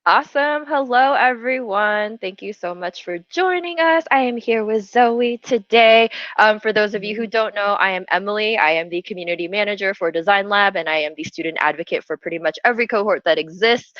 Awesome. Hello, everyone. Thank you so much for joining us. I am here with Zoe today. For those of you who don't know, I am Emily. I am the community manager for Designlab, and I am the student advocate for pretty much every cohort that exists.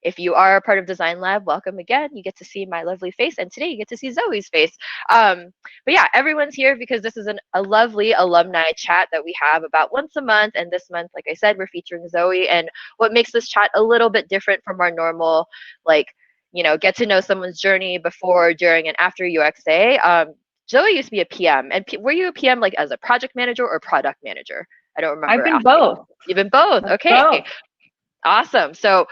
If you are a part of Designlab, welcome again. You get to see my lovely face, and today you get to see Zoe's face. Um, but yeah, everyone's here because this is a lovely alumni chat that we have about once a month. And this month, like I said, we're featuring Zoe. And what makes this chat a little bit different from our normal, like, get to know someone's journey before, during, and after UXA. Zoe used to be a PM, and were you a PM like as a project manager or product manager? I don't I've remember been asking. both. You've been both. Okay. Both. Awesome. So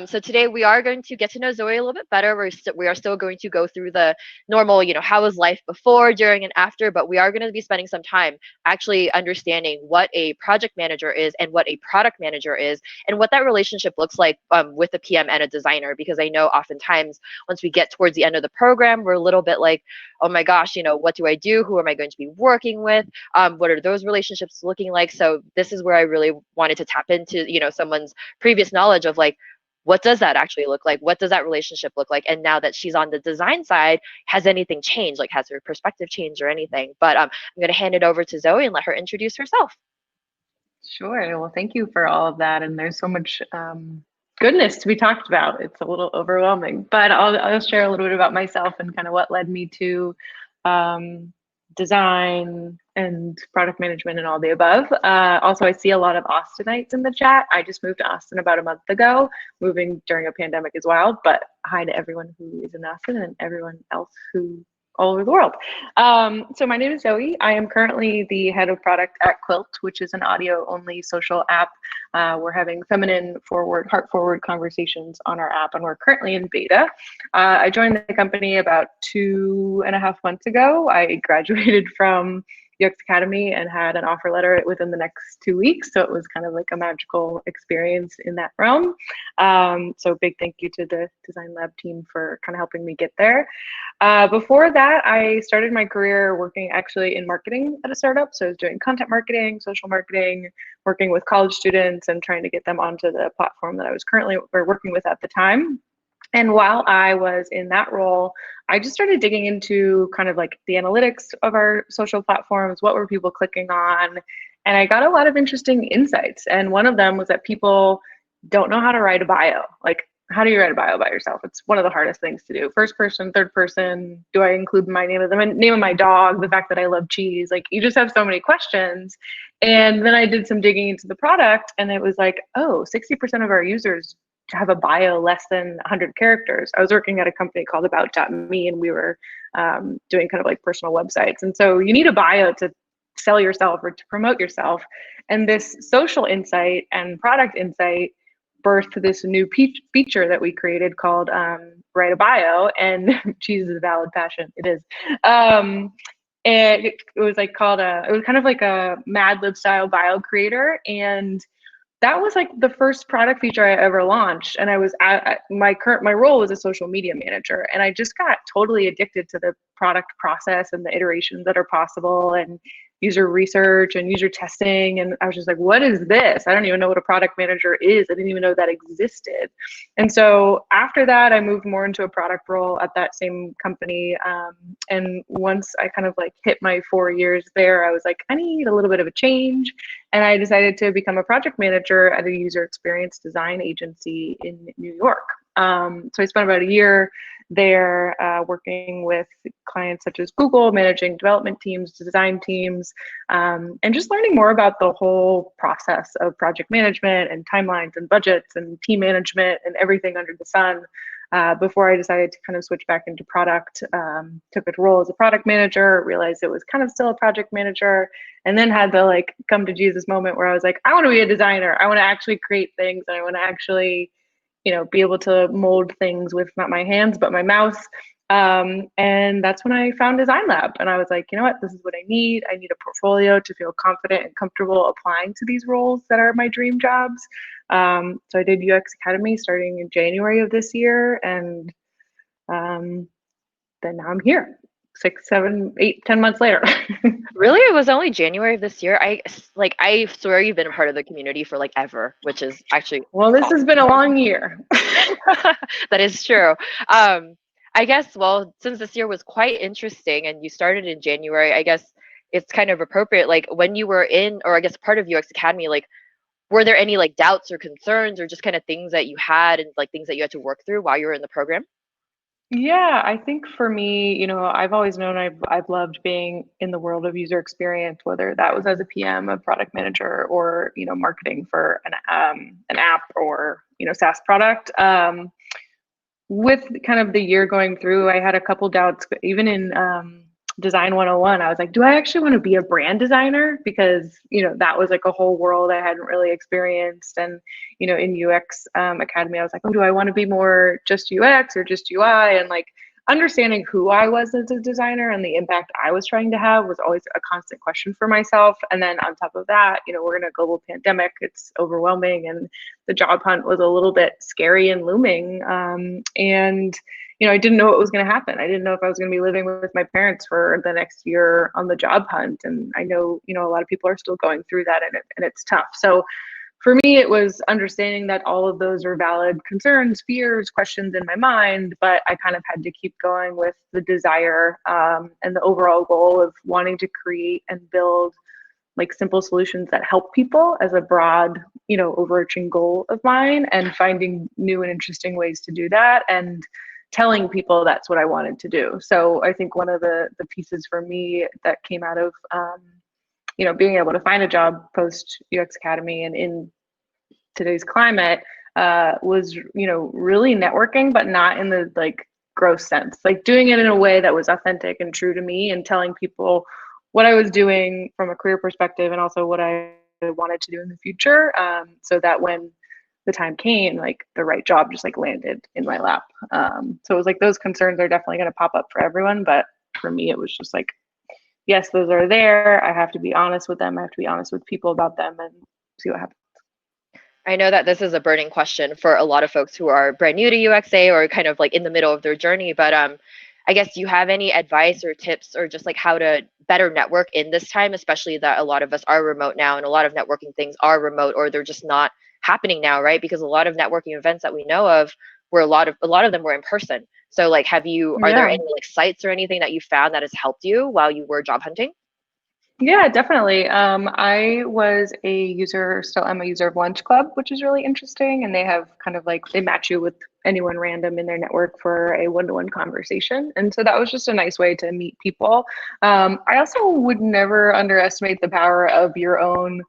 today we are going to get to know Zoe a little bit better. We are still going to go through the normal, how was life before, during, and after, but we are going to be spending some time actually understanding what a project manager is and what a product manager is and what that relationship looks like with a PM and a designer. Because I know oftentimes once we get towards the end of the program, we're a little bit like, oh my gosh, what do I do? Who am I going to be working with? What are those relationships looking like? So this is where I really wanted to tap into, someone's previous knowledge of like, what does that actually look like? What does that relationship look like? And now that she's on the design side, has anything changed? Like, has her perspective changed or anything? But I'm going to hand it over to Zoe and let her introduce herself. Sure. Well, thank you for all of that. And there's so much goodness to be talked about. It's a little overwhelming, but I'll share a little bit about myself and kind of what led me to um, design and product management and all the above. Also, I see a lot of Austinites in the chat. I just moved to Austin about a month ago, moving during a pandemic as well. But hi to everyone who is in Austin and everyone else who all over the world. So my name is Zoe. I am currently the head of product at Quilt, which is an audio-only social app. We're having feminine forward, heart-forward conversations on our app, and we're currently in beta. I joined the company about 2.5 months ago. I graduated from UX Academy and had an offer letter within the next 2 weeks. So it was kind of like a magical experience in that realm. So big thank you to the Designlab team for kind of helping me get there. Before that, I started my career working actually in marketing at a startup. So I was doing content marketing, social marketing, working with college students and trying to get them onto the platform that I was currently working with at the time. And while I was in that role, I just started digging into kind of like the analytics of our social platforms. What were people clicking on? And I got a lot of interesting insights. And one of them was that people don't know how to write a bio. Like, how do you write a bio about yourself? It's one of the hardest things to do. First person, third person. Do I include my name of my dog, the fact that I love cheese? Like, you just have so many questions. And then I did some digging into the product, and it was like, oh, 60% of our users have a bio less than 100 characters. I was working at a company called About.me, and we were doing kind of like personal websites. And so you need a bio to sell yourself or to promote yourself. And this social insight and product insight birthed this new feature that we created called Write a Bio. And cheese is a valid passion. It is. And it was like it was kind of like a Mad Lib style bio creator. And that was like the first product feature I ever launched. And I was my role was a social media manager, and I just got totally addicted to the product process and the iterations that are possible and user research and user testing. And I was just like, what is this? I don't even know what a product manager is. I didn't even know that existed. And so after that, I moved more into a product role at that same company. And once I kind of like hit my 4 years there, I was like, I need a little bit of a change. And I decided to become a project manager at a user experience design agency in New York. So I spent about a year there working with clients such as Google, managing development teams, design teams, and just learning more about the whole process of project management and timelines and budgets and team management and everything under the sun. Before I decided to kind of switch back into product, took a role as a product manager, realized it was kind of still a project manager, and then had the like come to Jesus moment where I was like, I want to be a designer. I want to actually create things, and I want to actually, be able to mold things with not my hands, but my mouth. And that's when I found Designlab. And I was like, you know what, this is what I need. I need a portfolio to feel confident and comfortable applying to these roles that are my dream jobs. So I did UX Academy starting in January of this year. And then now I'm here 6, 7, 8, 10 months later. Really? It was only January of this year? I swear you've been a part of the community for like ever, which is actually well, this awesome. has been a long year. That is true. I guess, well, since this year was quite interesting and you started in January, I guess it's kind of appropriate. Like when you were in, or I guess part of UX Academy, like were there any like doubts or concerns or just kind of things that you had and like things that you had to work through while you were in the program? Yeah, I think for me, I've always known I've loved being in the world of user experience, whether that was as a PM, a product manager, or marketing for an app or SaaS product. With kind of the year going through, I had a couple doubts, even in Design 101. I was like, do I actually want to be a brand designer? Because, that was like a whole world I hadn't really experienced. And, in UX Academy, I was like, oh, do I want to be more just UX or just UI? And like understanding who I was as a designer and the impact I was trying to have was always a constant question for myself. And then on top of that, we're in a global pandemic, it's overwhelming. And the job hunt was a little bit scary and looming. And I didn't know what was going to happen. I didn't know if I was going to be living with my parents for the next year on the job hunt. And I know, a lot of people are still going through that, and it's tough. So for me, it was understanding that all of those are valid concerns, fears, questions in my mind, but I kind of had to keep going with the desire and the overall goal of wanting to create and build like simple solutions that help people as a broad, overarching goal of mine, and finding new and interesting ways to do that, and telling people that's what I wanted to do. So I think one of the pieces for me that came out of being able to find a job post UX Academy and in today's climate was really networking, but not in the like gross sense, like doing it in a way that was authentic and true to me, and telling people what I was doing from a career perspective and also what I wanted to do in the future, so that when the time came, like the right job just like landed in my lap. So it was like those concerns are definitely going to pop up for everyone, but for me it was just like, yes, those are there. I have to be honest with them. I have to be honest with people about them and see what happens. I know that this is a burning question for a lot of folks who are brand new to UXA or kind of like in the middle of their journey. But I guess, do you have any advice or tips or just like how to better network in this time, especially that a lot of us are remote now and a lot of networking things are remote or they're just not happening now, right? Because a lot of networking events that we know of were a lot of them were in person. So like, are there Yeah. any like sites or anything that you found that has helped you while you were job hunting? Yeah, definitely. I was a user, still am a user of Lunch Club, which is really interesting. And they have kind of like, they match you with anyone random in their network for a one-to-one conversation. And so that was just a nice way to meet people. I also would never underestimate the power of your own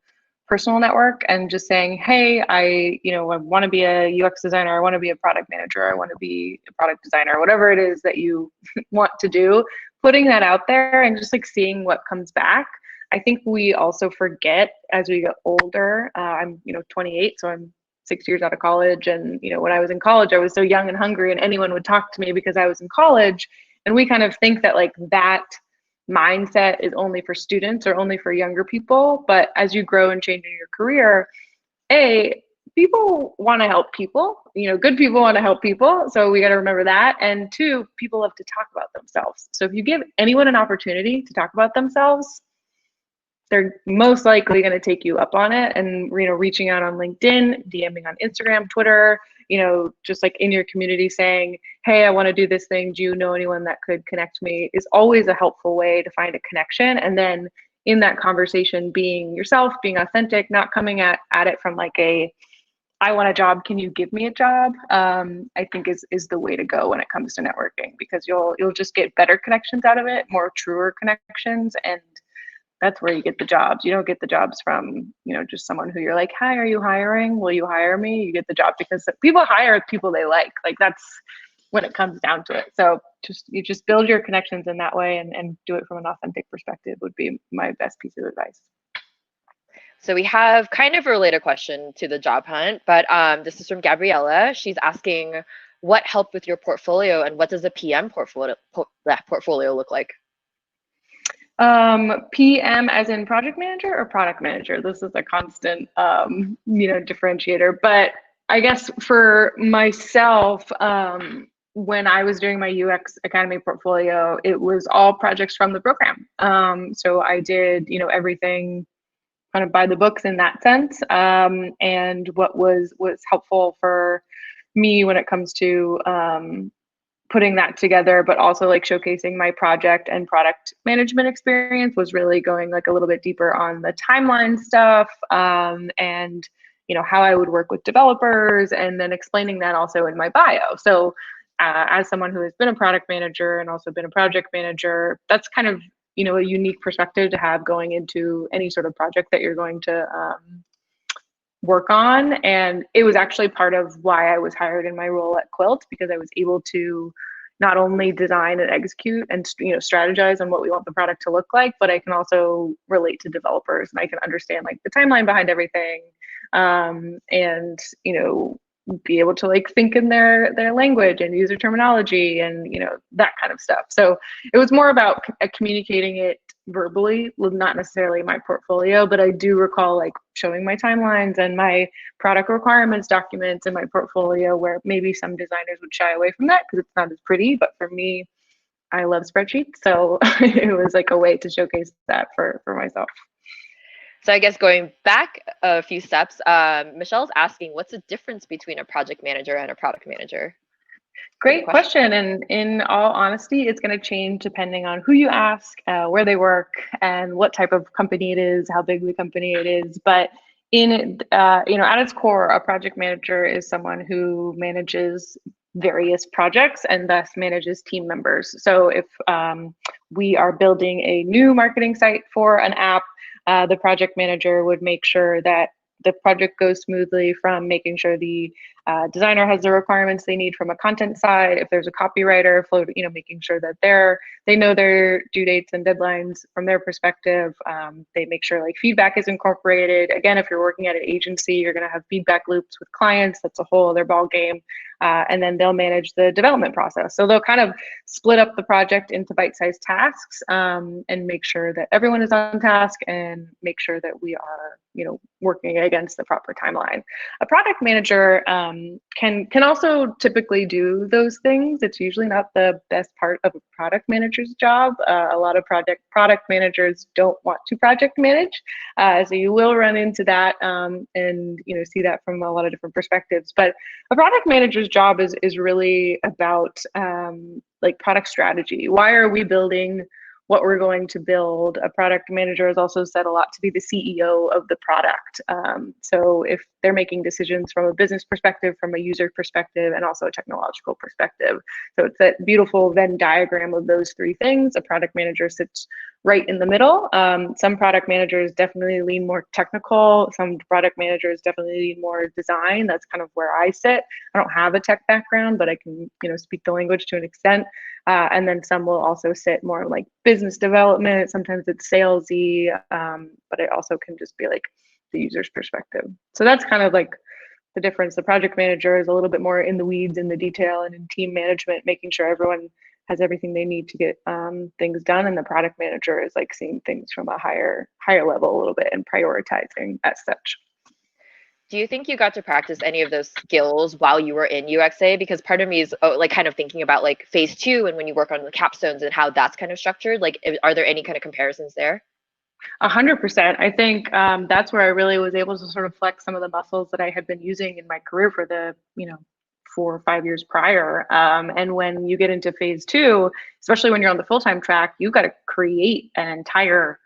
personal network and just saying, hey, I want to be a UX designer. I want to be a product manager. I want to be a product designer, whatever it is that you want to do, putting that out there and just like seeing what comes back. I think we also forget as we get older. I'm 28, so I'm 6 years out of college. And when I was in college, I was so young and hungry, and anyone would talk to me because I was in college. And we kind of think that like that mindset is only for students or only for younger people. But as you grow and change in your career, people want to help people. Good people want to help people. So we got to remember that. And two, people love to talk about themselves. So if you give anyone an opportunity to talk about themselves, they're most likely going to take you up on it. And reaching out on LinkedIn, DMing on Instagram, Twitter, just like in your community saying, hey, I want to do this thing, do you know anyone that could connect me, is always a helpful way to find a connection. And then in that conversation, being yourself, being authentic, not coming at it from like I want a job, can you give me a job, I think is the way to go when it comes to networking, because you'll just get better connections out of it, more truer connections, and that's where you get the jobs. You don't get the jobs from, just someone who you're like, hi, are you hiring? Will you hire me? You get the job because people hire people they like. Like that's when it comes down to it. So you just build your connections in that way, and do it from an authentic perspective would be my best piece of advice. So we have kind of a related question to the job hunt, but this is from Gabriella. She's asking, what helped with your portfolio and what does a PM portfolio look like? PM as in project manager or product manager? This is a constant, differentiator. But I guess for myself, when I was doing my UX Academy portfolio, it was all projects from the program. So I did, everything kind of by the books in that sense. And what was helpful for me when it comes to putting that together, but also like showcasing my project and product management experience was really going like a little bit deeper on the timeline stuff, and how I would work with developers, and then explaining that also in my bio. So as someone who has been a product manager and also been a project manager, that's kind of a unique perspective to have going into any sort of project that you're going to work on. And it was actually part of why I was hired in my role at Quilt, because I was able to not only design and execute and strategize on what we want the product to look like, but I can also relate to developers and I can understand like the timeline behind everything, and be able to like think in their language and user terminology and that kind of stuff. So it was more about communicating it verbally, not necessarily my portfolio, but I do recall like showing my timelines and my product requirements documents in my portfolio, where maybe some designers would shy away from that because it's not as pretty, but for me, I love spreadsheets, so it was like a way to showcase that for myself. So I guess going back a few steps, Michelle's asking, what's the difference between a project manager and a product manager? Great question. And in all honesty, it's going to change depending on who you ask, where they work, and what type of company it is, how big the company it is. But at its core, a project manager is someone who manages various projects and thus manages team members. So if we are building a new marketing site for an app, the project manager would make sure that the project goes smoothly, from making sure the designer has the requirements they need from a content side. If there's a copywriter, making sure that they know their due dates and deadlines from their perspective. They make sure like feedback is incorporated. Again, if you're working at an agency, you're going to have feedback loops with clients. That's a whole other ball game. And then they'll manage the development process. So they'll kind of split up the project into bite-sized tasks, and make sure that everyone is on task and make sure that we are, working against the proper timeline. A product manager can also typically do those things. It's usually not the best part of a product manager's job. A lot of product managers don't want to project manage, so you will run into that, and see that from a lot of different perspectives. But a product manager's job is really about like product strategy. Why are we building what we're going to build? A product manager is also said a lot to be the CEO of the product. So if they're making decisions from a business perspective, from a user perspective, and also a technological perspective. So it's that beautiful Venn diagram of those three things. A product manager sits right in the middle. Some product managers definitely lean more technical. Some product managers definitely lean more design. That's kind of where I sit. I don't have a tech background, but I can, speak the language to an extent. And then some will also sit more like business development. Sometimes it's salesy, but it also can just be like the user's perspective. So that's kind of like the difference. The project manager is a little bit more in the weeds, in the detail, and in team management, making sure everyone has everything they need to get things done. And the product manager is like seeing things from a higher level a little bit and prioritizing as such. Do you think you got to practice any of those skills while you were in UXA? Because part of me is like kind of thinking about like phase 2 and when you work on the capstones and how that's kind of structured. Like, are there any kind of comparisons there? 100%. I think that's where I really was able to sort of flex some of the muscles that I had been using in my career for the 4 or 5 years prior. And when you get into phase 2, especially when you're on the full-time track, you've got to create an entire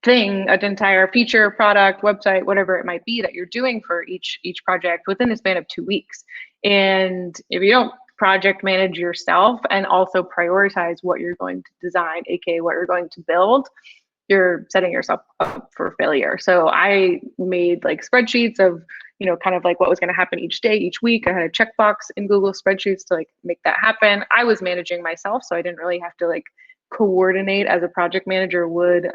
thing, an entire feature, product, website, whatever it might be that you're doing for each project within the span of 2 weeks. And if you don't project manage yourself and also prioritize what you're going to design, aka what you're going to build, you're setting yourself up for failure. So I made like spreadsheets of, kind of like what was going to happen each day, each week. I had a checkbox in Google Spreadsheets to like make that happen. I was managing myself, so I didn't really have to like coordinate as a project manager would,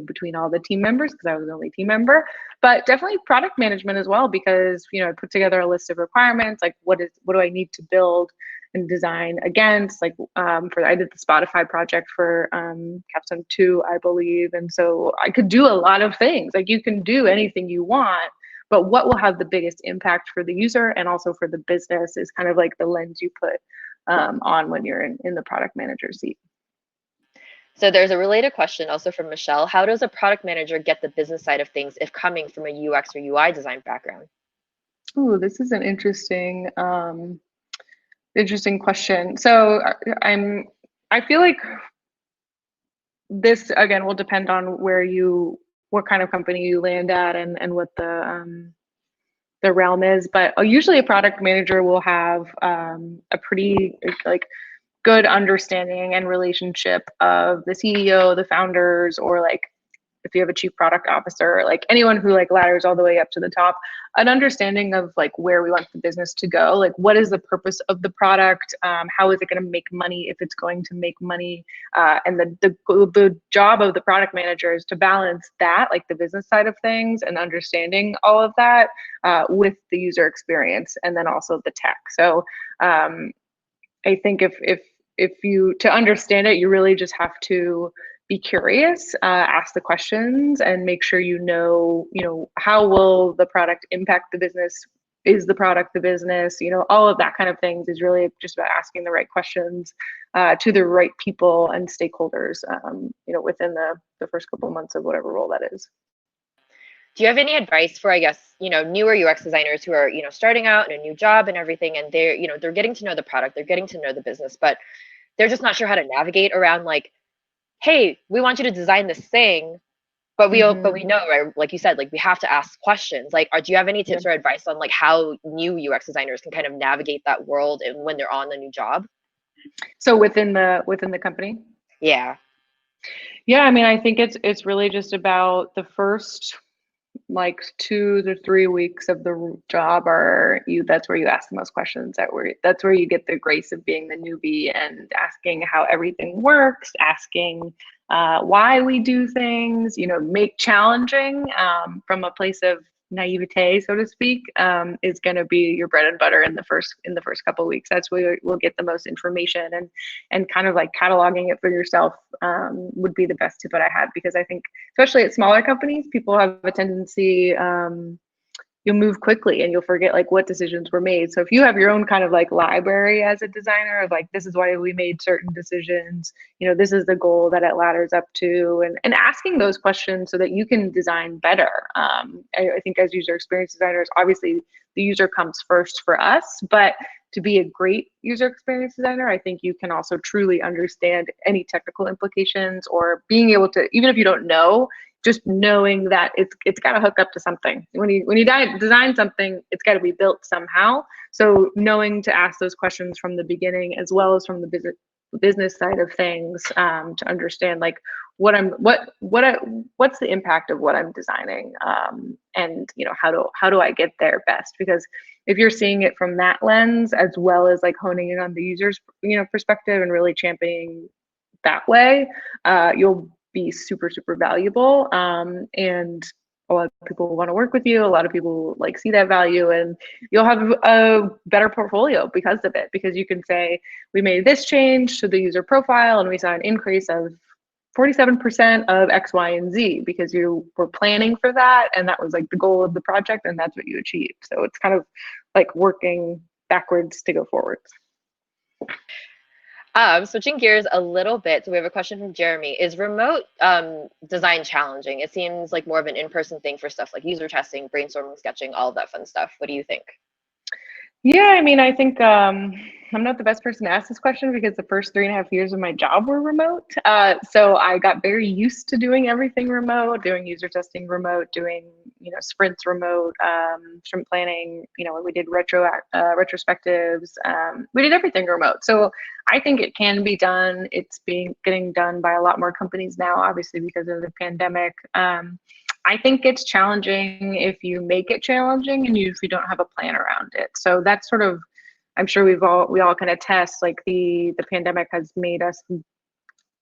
between all the team members, because I was the only team member. But definitely product management as well, because I put together a list of requirements, like what do I need to build and design against, like I did the Spotify project for Capstone 2, I believe. And so I could do a lot of things. Like you can do anything you want, but what will have the biggest impact for the user and also for the business is kind of like the lens you put on when you're in the product manager seat. So there's a related question also from Michelle. How does a product manager get the business side of things if coming from a UX or UI design background? Ooh, this is an interesting question. So I feel like this again will depend on what kind of company you land at, and what the realm is. But usually a product manager will have a pretty like good understanding and relationship of the CEO, the founders, or like if you have a chief product officer, like anyone who like ladders all the way up to the top, an understanding of like where we want the business to go, like what is the purpose of the product, how is it going to make money if it's going to make money, and the job of the product manager is to balance that, like the business side of things and understanding all of that with the user experience and then also the tech. So I think if you to understand it, you really just have to be curious, ask the questions, and make sure how will the product impact the business. Is the product the business? All of that kind of things is really just about asking the right questions to the right people and stakeholders. Within the first couple of months of whatever role that is. Do you have any advice for, I guess, newer UX designers who are, starting out in a new job and everything, and they're getting to know the product, they're getting to know the business, but they're just not sure how to navigate around like, hey, we want you to design this thing, but we know, right? Like you said, like we have to ask questions. Like, do you have any tips or advice on like how new UX designers can kind of navigate that world and when they're on the new job? So within the company? Yeah. Yeah, I mean, I think it's really just about the first like 2 to 3 weeks of the job that's where you ask the most questions, that's where you get the grace of being the newbie and asking how everything works, asking why we do things, make challenging from a place of naivete, so to speak, is going to be your bread and butter in the first couple of weeks. That's where we'll get the most information, and kind of like cataloging it for yourself would be the best tip that I had, because I think especially at smaller companies, people have a tendency, you'll move quickly and you'll forget like what decisions were made. So if you have your own kind of like library as a designer of like, this is why we made certain decisions, this is the goal that it ladders up to, and asking those questions so that you can design better. I think as user experience designers, obviously the user comes first for us, but to be a great user experience designer, I think you can also truly understand any technical implications, or being able to, even if you don't know, just knowing that it's got to hook up to something. When you design something, it's got to be built somehow. So knowing to ask those questions from the beginning, as well as from the business side of things, to understand like what's the impact of what I'm designing, and how do I get there best? Because if you're seeing it from that lens, as well as like honing in on the user's perspective and really championing that way, you'll be super, super valuable. And a lot of people want to work with you. A lot of people like see that value, and you'll have a better portfolio because of it, because you can say, we made this change to the user profile and we saw an increase of 47% of X, Y, and Z, because you were planning for that. And that was like the goal of the project, and that's what you achieved. So it's kind of like working backwards to go forwards. Switching gears a little bit, so we have a question from Jeremy. Is remote design challenging? It seems like more of an in-person thing for stuff like user testing, brainstorming, sketching, all of that fun stuff. What do you think? Yeah, I mean, I think I'm not the best person to ask this question, because the first 3.5 years of my job were remote. So I got very used to doing everything remote, doing user testing remote, doing sprints remote, sprint planning. When we did retrospectives, we did everything remote. So I think it can be done. It's getting done by a lot more companies now, obviously because of the pandemic. I think it's challenging if you make it challenging and if you don't have a plan around it. So that's sort of, I'm sure we all can attest, like the pandemic has made us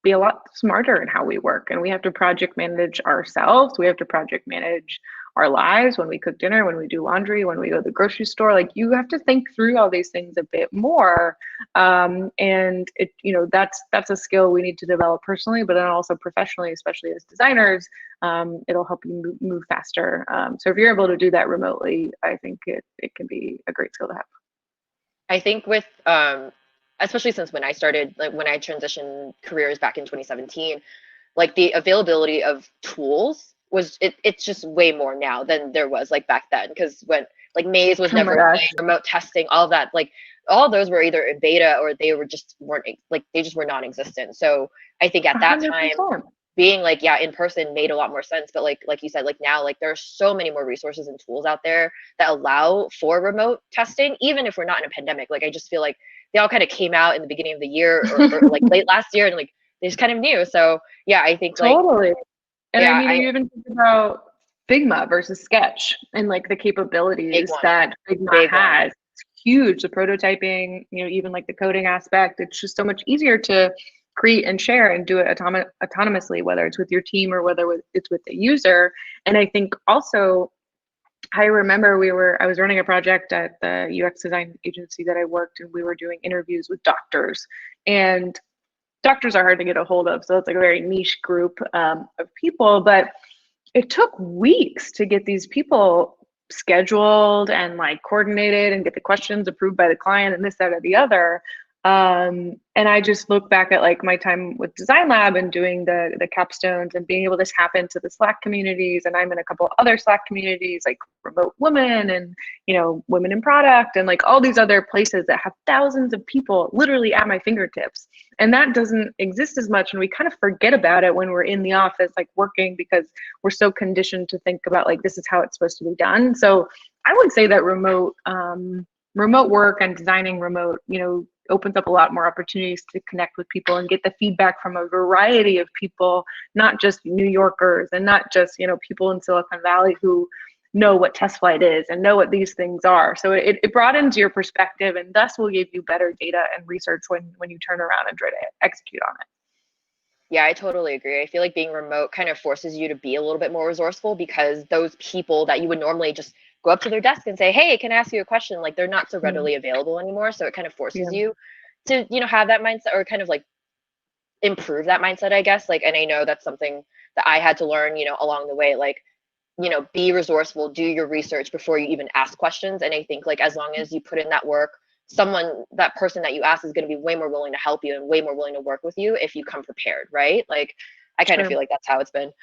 be a lot smarter in how we work, and we have to project manage ourselves. We have to project manage our lives, when we cook dinner, when we do laundry, when we go to the grocery store. Like, you have to think through all these things a bit more, and that's a skill we need to develop personally, but then also professionally, especially as designers. It'll help you move faster. So if you're able to do that remotely, I think it can be a great skill to have. I think with especially since when I started, like when I transitioned careers back in 2017, like the availability of tools it's just way more now than there was like back then. Because when Like Maze was Oh my never a gosh. thing, remote testing, all of that. Like all of those were either in beta or they were just weren't like they just were non-existent. So I think at that time 100%. being like in person made a lot more sense. But like you said, like now like there are so many more resources and tools out there that allow for remote testing, even if we're not in a pandemic. Like I just feel like they all kind of came out in the beginning of the year or like late last year, and like they just kind of knew. So yeah, I think like Totally. And I mean, I you even think about Figma versus Sketch and like the big capabilities one, that Figma big one. has. It's huge. The prototyping, even like the coding aspect, it's just so much easier to create and share and do it autonomously, whether it's with your team or whether it's with the user. And I think also, I remember I was running a project at the UX design agency that I worked, and we were doing interviews with doctors. And doctors are hard to get a hold of, so it's like a very niche group of people. But it took weeks to get these people scheduled and like coordinated and get the questions approved by the client and this, that, or the other. And I just look back at like my time with Designlab and doing the capstones and being able to tap into the Slack communities. And I'm in a couple other Slack communities like Remote Women and, Women in Product and like all these other places that have thousands of people literally at my fingertips. And that doesn't exist as much. And we kind of forget about it when we're in the office, like working, because we're so conditioned to think about like, this is how it's supposed to be done. So I would say that remote work and designing remote, opens up a lot more opportunities to connect with people and get the feedback from a variety of people, not just New Yorkers and not just, people in Silicon Valley who know what test flight is and know what these things are. So it broadens your perspective and thus will give you better data and research when you turn around and try to execute on it. Yeah, I totally agree. I feel like being remote kind of forces you to be a little bit more resourceful because those people that you would normally just go up to their desk and say, "Hey, can I ask you a question?" Like they're not so readily available anymore. So it kind of forces Yeah. you to, have that mindset or kind of like improve that mindset, I guess. Like, and I know that's something that I had to learn, along the way. Like, be resourceful, do your research before you even ask questions. And I think like as long as you put in that work, that person that you ask is going to be way more willing to help you and way more willing to work with you if you come prepared, right? Like I kind of True. feel like that's how it's been.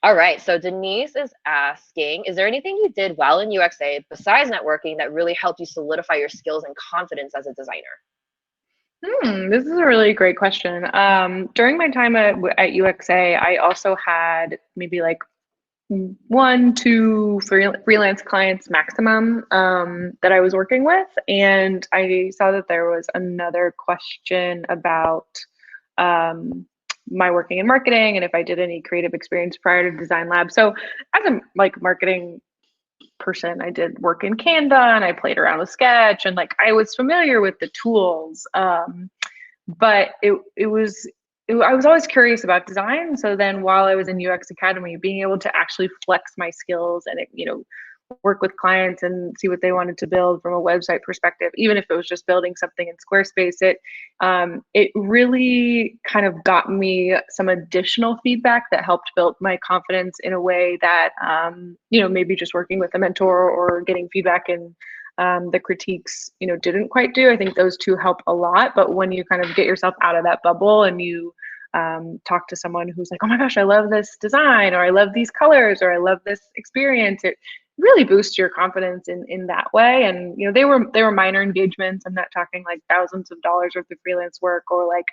All right, so Denise is asking, is there anything you did well in UXA besides networking that really helped you solidify your skills and confidence as a designer? This is a really great question. During my time at UXA, I also had maybe like 1, 2 freelance clients maximum that I was working with. And I saw that there was another question about my working in marketing and if I did any creative experience prior to Designlab. So as a like marketing person, I did work in Canva and I played around with Sketch and like I was familiar with the tools. But I was always curious about design. So then while I was in UX Academy, being able to actually flex my skills and, work with clients and see what they wanted to build from a website perspective, even if it was just building something in Squarespace, it really kind of got me some additional feedback that helped build my confidence in a way that, maybe just working with a mentor or getting feedback in the critiques, didn't quite do. I think those two help a lot. But when you kind of get yourself out of that bubble and you talk to someone who's like, oh my gosh, I love this design, or I love these colors, or I love this experience, it really boosts your confidence in that way. And they were minor engagements. I'm not talking like thousands of dollars worth of freelance work or like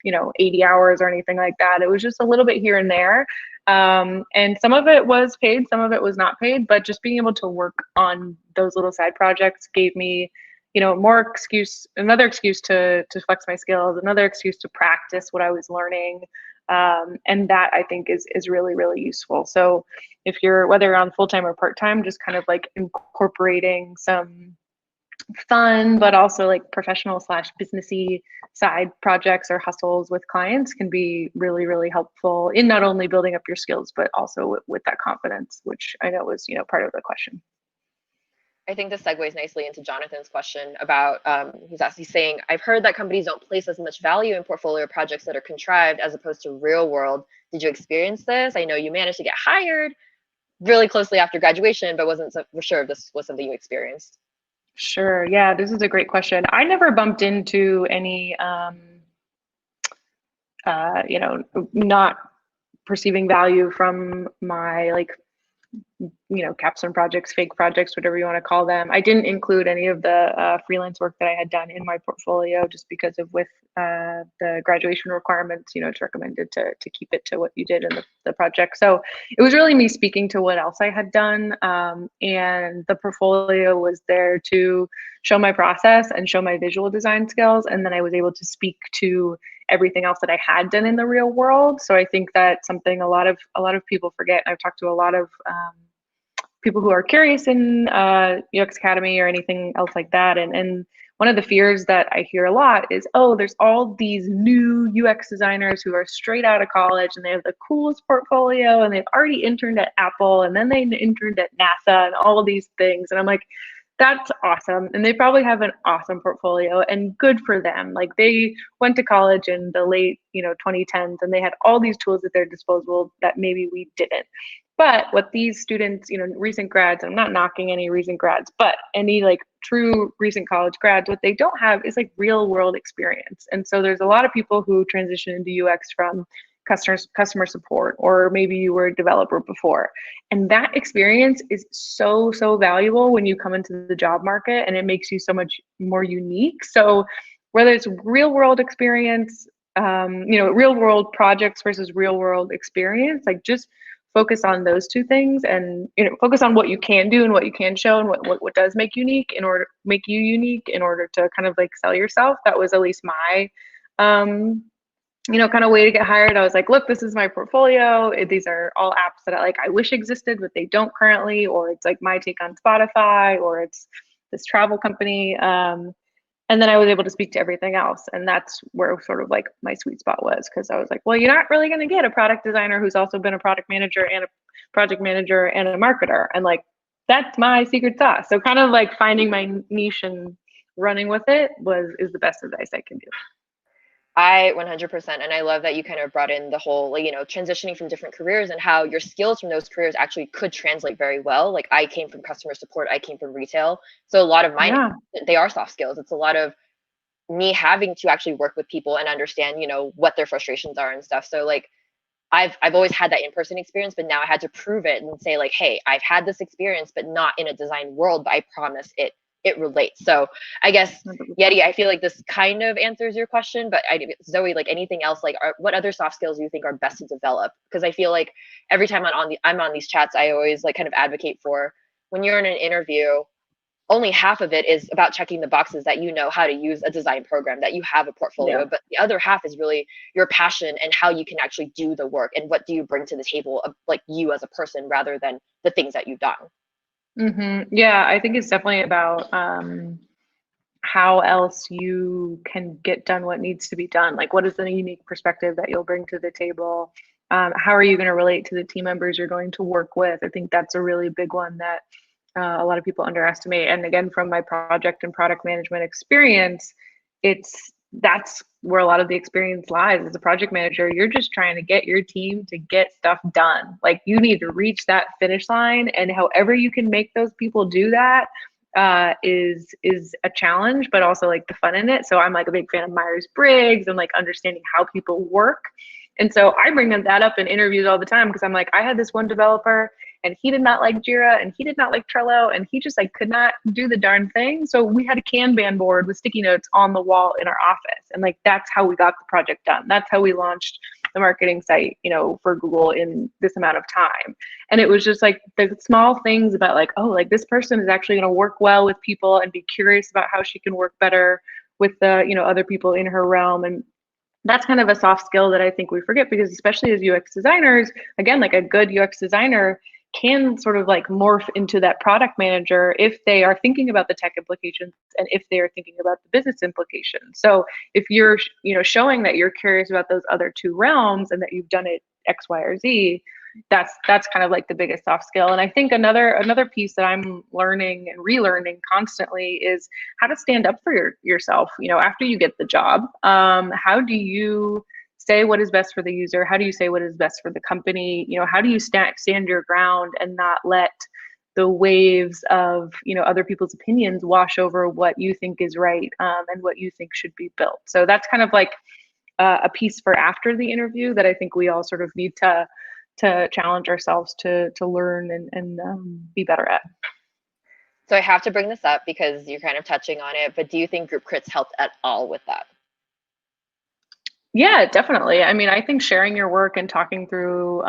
80 hours or anything like that. It was just a little bit here and there. And some of it was paid, some of it was not paid, but just being able to work on those little side projects gave me, another excuse to flex my skills, another excuse to practice what I was learning. And that I think is really, really useful. So if you're, whether you're on full-time or part-time, just kind of like incorporating some fun, but also like professional / businessy side projects or hustles with clients can be really, really helpful in not only building up your skills, but also with that confidence, which I know was, part of the question. I think this segues nicely into Jonathan's question about, he's saying, I've heard that companies don't place as much value in portfolio projects that are contrived as opposed to real world. Did you experience this? I know you managed to get hired really closely after graduation, but wasn't for sure if this was something you experienced. Sure. Yeah, this is a great question. I never bumped into any, not perceiving value from my like capstone projects, fake projects, whatever you want to call them. I didn't include any of the freelance work that I had done in my portfolio just because of with the graduation requirements, it's recommended to keep it to what you did in the project. So it was really me speaking to what else I had done. And the portfolio was there to show my process and show my visual design skills. And then I was able to speak to everything else that I had done in the real world. So I think that's something a lot of people forget. I've talked to a lot of people who are curious in UX Academy or anything else like that. And one of the fears that I hear a lot is, oh, there's all these new UX designers who are straight out of college and they have the coolest portfolio and they've already interned at Apple and then they interned at NASA and all of these things. And I'm like, that's awesome. And they probably have an awesome portfolio and good for them. Like they went to college in the late, 2010s and they had all these tools at their disposal that maybe we didn't. But what these students, recent grads, I'm not knocking any recent grads, but any like true recent college grads, what they don't have is like real world experience. And so there's a lot of people who transition into UX from customer support, or maybe you were a developer before. And that experience is so valuable when you come into the job market, and it makes you so much more unique. So whether it's real world experience, real world projects versus real world experience, like just focus on those two things and focus on what you can do and what you can show and what does make you unique in order to kind of like sell yourself. That was at least my kind of way to get hired. I was like, look, this is my portfolio. These are all apps that I wish existed, but they don't currently, or it's like my take on Spotify, or it's this travel company. And then I was able to speak to everything else. And that's where sort of like my sweet spot was, because I was like, well, you're not really going to get a product designer who's also been a product manager and a project manager and a marketer. And like, that's my secret sauce. So kind of like finding my niche and running with it is the best advice I can do. I 100%. And I love that you kind of brought in the whole, transitioning from different careers and how your skills from those careers actually could translate very well. Like I came from customer support, I came from retail. So a lot of mine, they are soft skills. It's a lot of me having to actually work with people and understand, what their frustrations are and stuff. So like, I've always had that in-person experience, but now I had to prove it and say like, hey, I've had this experience, but not in a design world, but I promise it relates. So I guess, Yeti, I feel like this kind of answers your question, but Zoe, like anything else, like what other soft skills do you think are best to develop? Because I feel like every time I'm on these chats, I always like kind of advocate for when you're in an interview, only half of it is about checking the boxes that you know how to use a design program, that you have a portfolio, but the other half is really your passion and how you can actually do the work and what do you bring to the table of like you as a person rather than the things that you've done. Mm-hmm. Yeah, I think it's definitely about how else you can get done what needs to be done. Like, what is the unique perspective that you'll bring to the table? How are you going to relate to the team members you're going to work with? I think that's a really big one that a lot of people underestimate. And again, from my project and product management experience, that's where a lot of the experience lies. As a project manager, you're just trying to get your team to get stuff done. Like you need to reach that finish line, and however you can make those people do that is a challenge, but also like the fun in it. So I'm like a big fan of Myers-Briggs and like understanding how people work. And so I bring that up in interviews all the time, because I'm like, I had this one developer and he did not like Jira and he did not like Trello and he just like could not do the darn thing. So we had a Kanban board with sticky notes on the wall in our office. And like, that's how we got the project done. That's how we launched the marketing site, for Google in this amount of time. And it was just like the small things about like, oh, like this person is actually going to work well with people and be curious about how she can work better with the, other people in her realm. And that's kind of a soft skill that I think we forget, because especially as UX designers, again, like a good UX designer can sort of like morph into that product manager if they are thinking about the tech implications and if they are thinking about the business implications. So if you're, showing that you're curious about those other two realms and that you've done it X, Y, or Z, that's kind of like the biggest soft skill. And I think another piece that I'm learning and relearning constantly is how to stand up for yourself, after you get the job. How do you say what is best for the user? How do you say what is best for the company? How do you stand your ground and not let the waves of other people's opinions wash over what you think is right, and what you think should be built? So that's kind of like a piece for after the interview that I think we all sort of need to to challenge ourselves to learn and be better at. So I have to bring this up because you're kind of touching on it, but do you think group crits helped at all with that? Yeah, definitely. I mean, I think sharing your work and talking through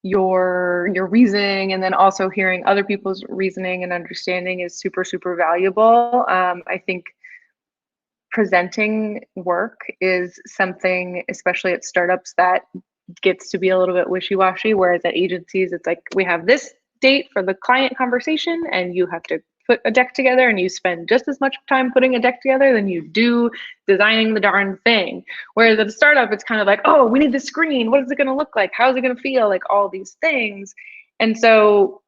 your reasoning, and then also hearing other people's reasoning and understanding is super valuable. I think presenting work is something, especially at startups, that gets to be a little bit wishy-washy, whereas at agencies it's like, we have this date for the client conversation and you have to put a deck together, and you spend just as much time putting a deck together than you do designing the darn thing. Whereas at a startup, it's kind of like, oh, we need the screen, what is it going to look like, how is it going to feel, like all these things. And so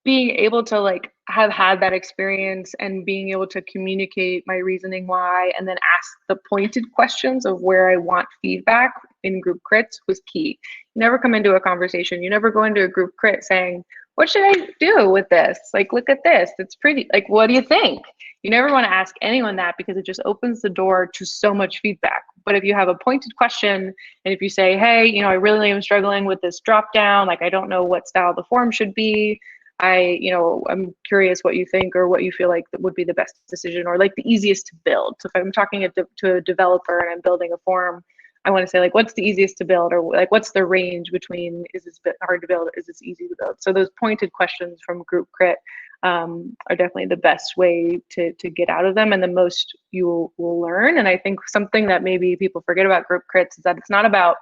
being able to like have had that experience and being able to communicate my reasoning why, and then ask the pointed questions of where I want feedback in group crits was key. You never come into a conversation, you never go into a group crit saying, what should I do with this? Like, look at this, it's pretty, like, what do you think? You never want to ask anyone that, because it just opens the door to so much feedback. But if you have a pointed question, and if you say, hey, you know, I really am struggling with this drop down, like I don't know what style the form should be, I'm curious what you think, or what you feel like that would be the best decision, or like the easiest to build. So if I'm talking to a developer and I'm building a form, I want to say, like, what's the easiest to build, or like, what's the range between, is this hard to build, is this easy to build? So those pointed questions from group crit are definitely the best way to get out of them, and the most you will learn. And I think something that maybe people forget about group crits is that it's not about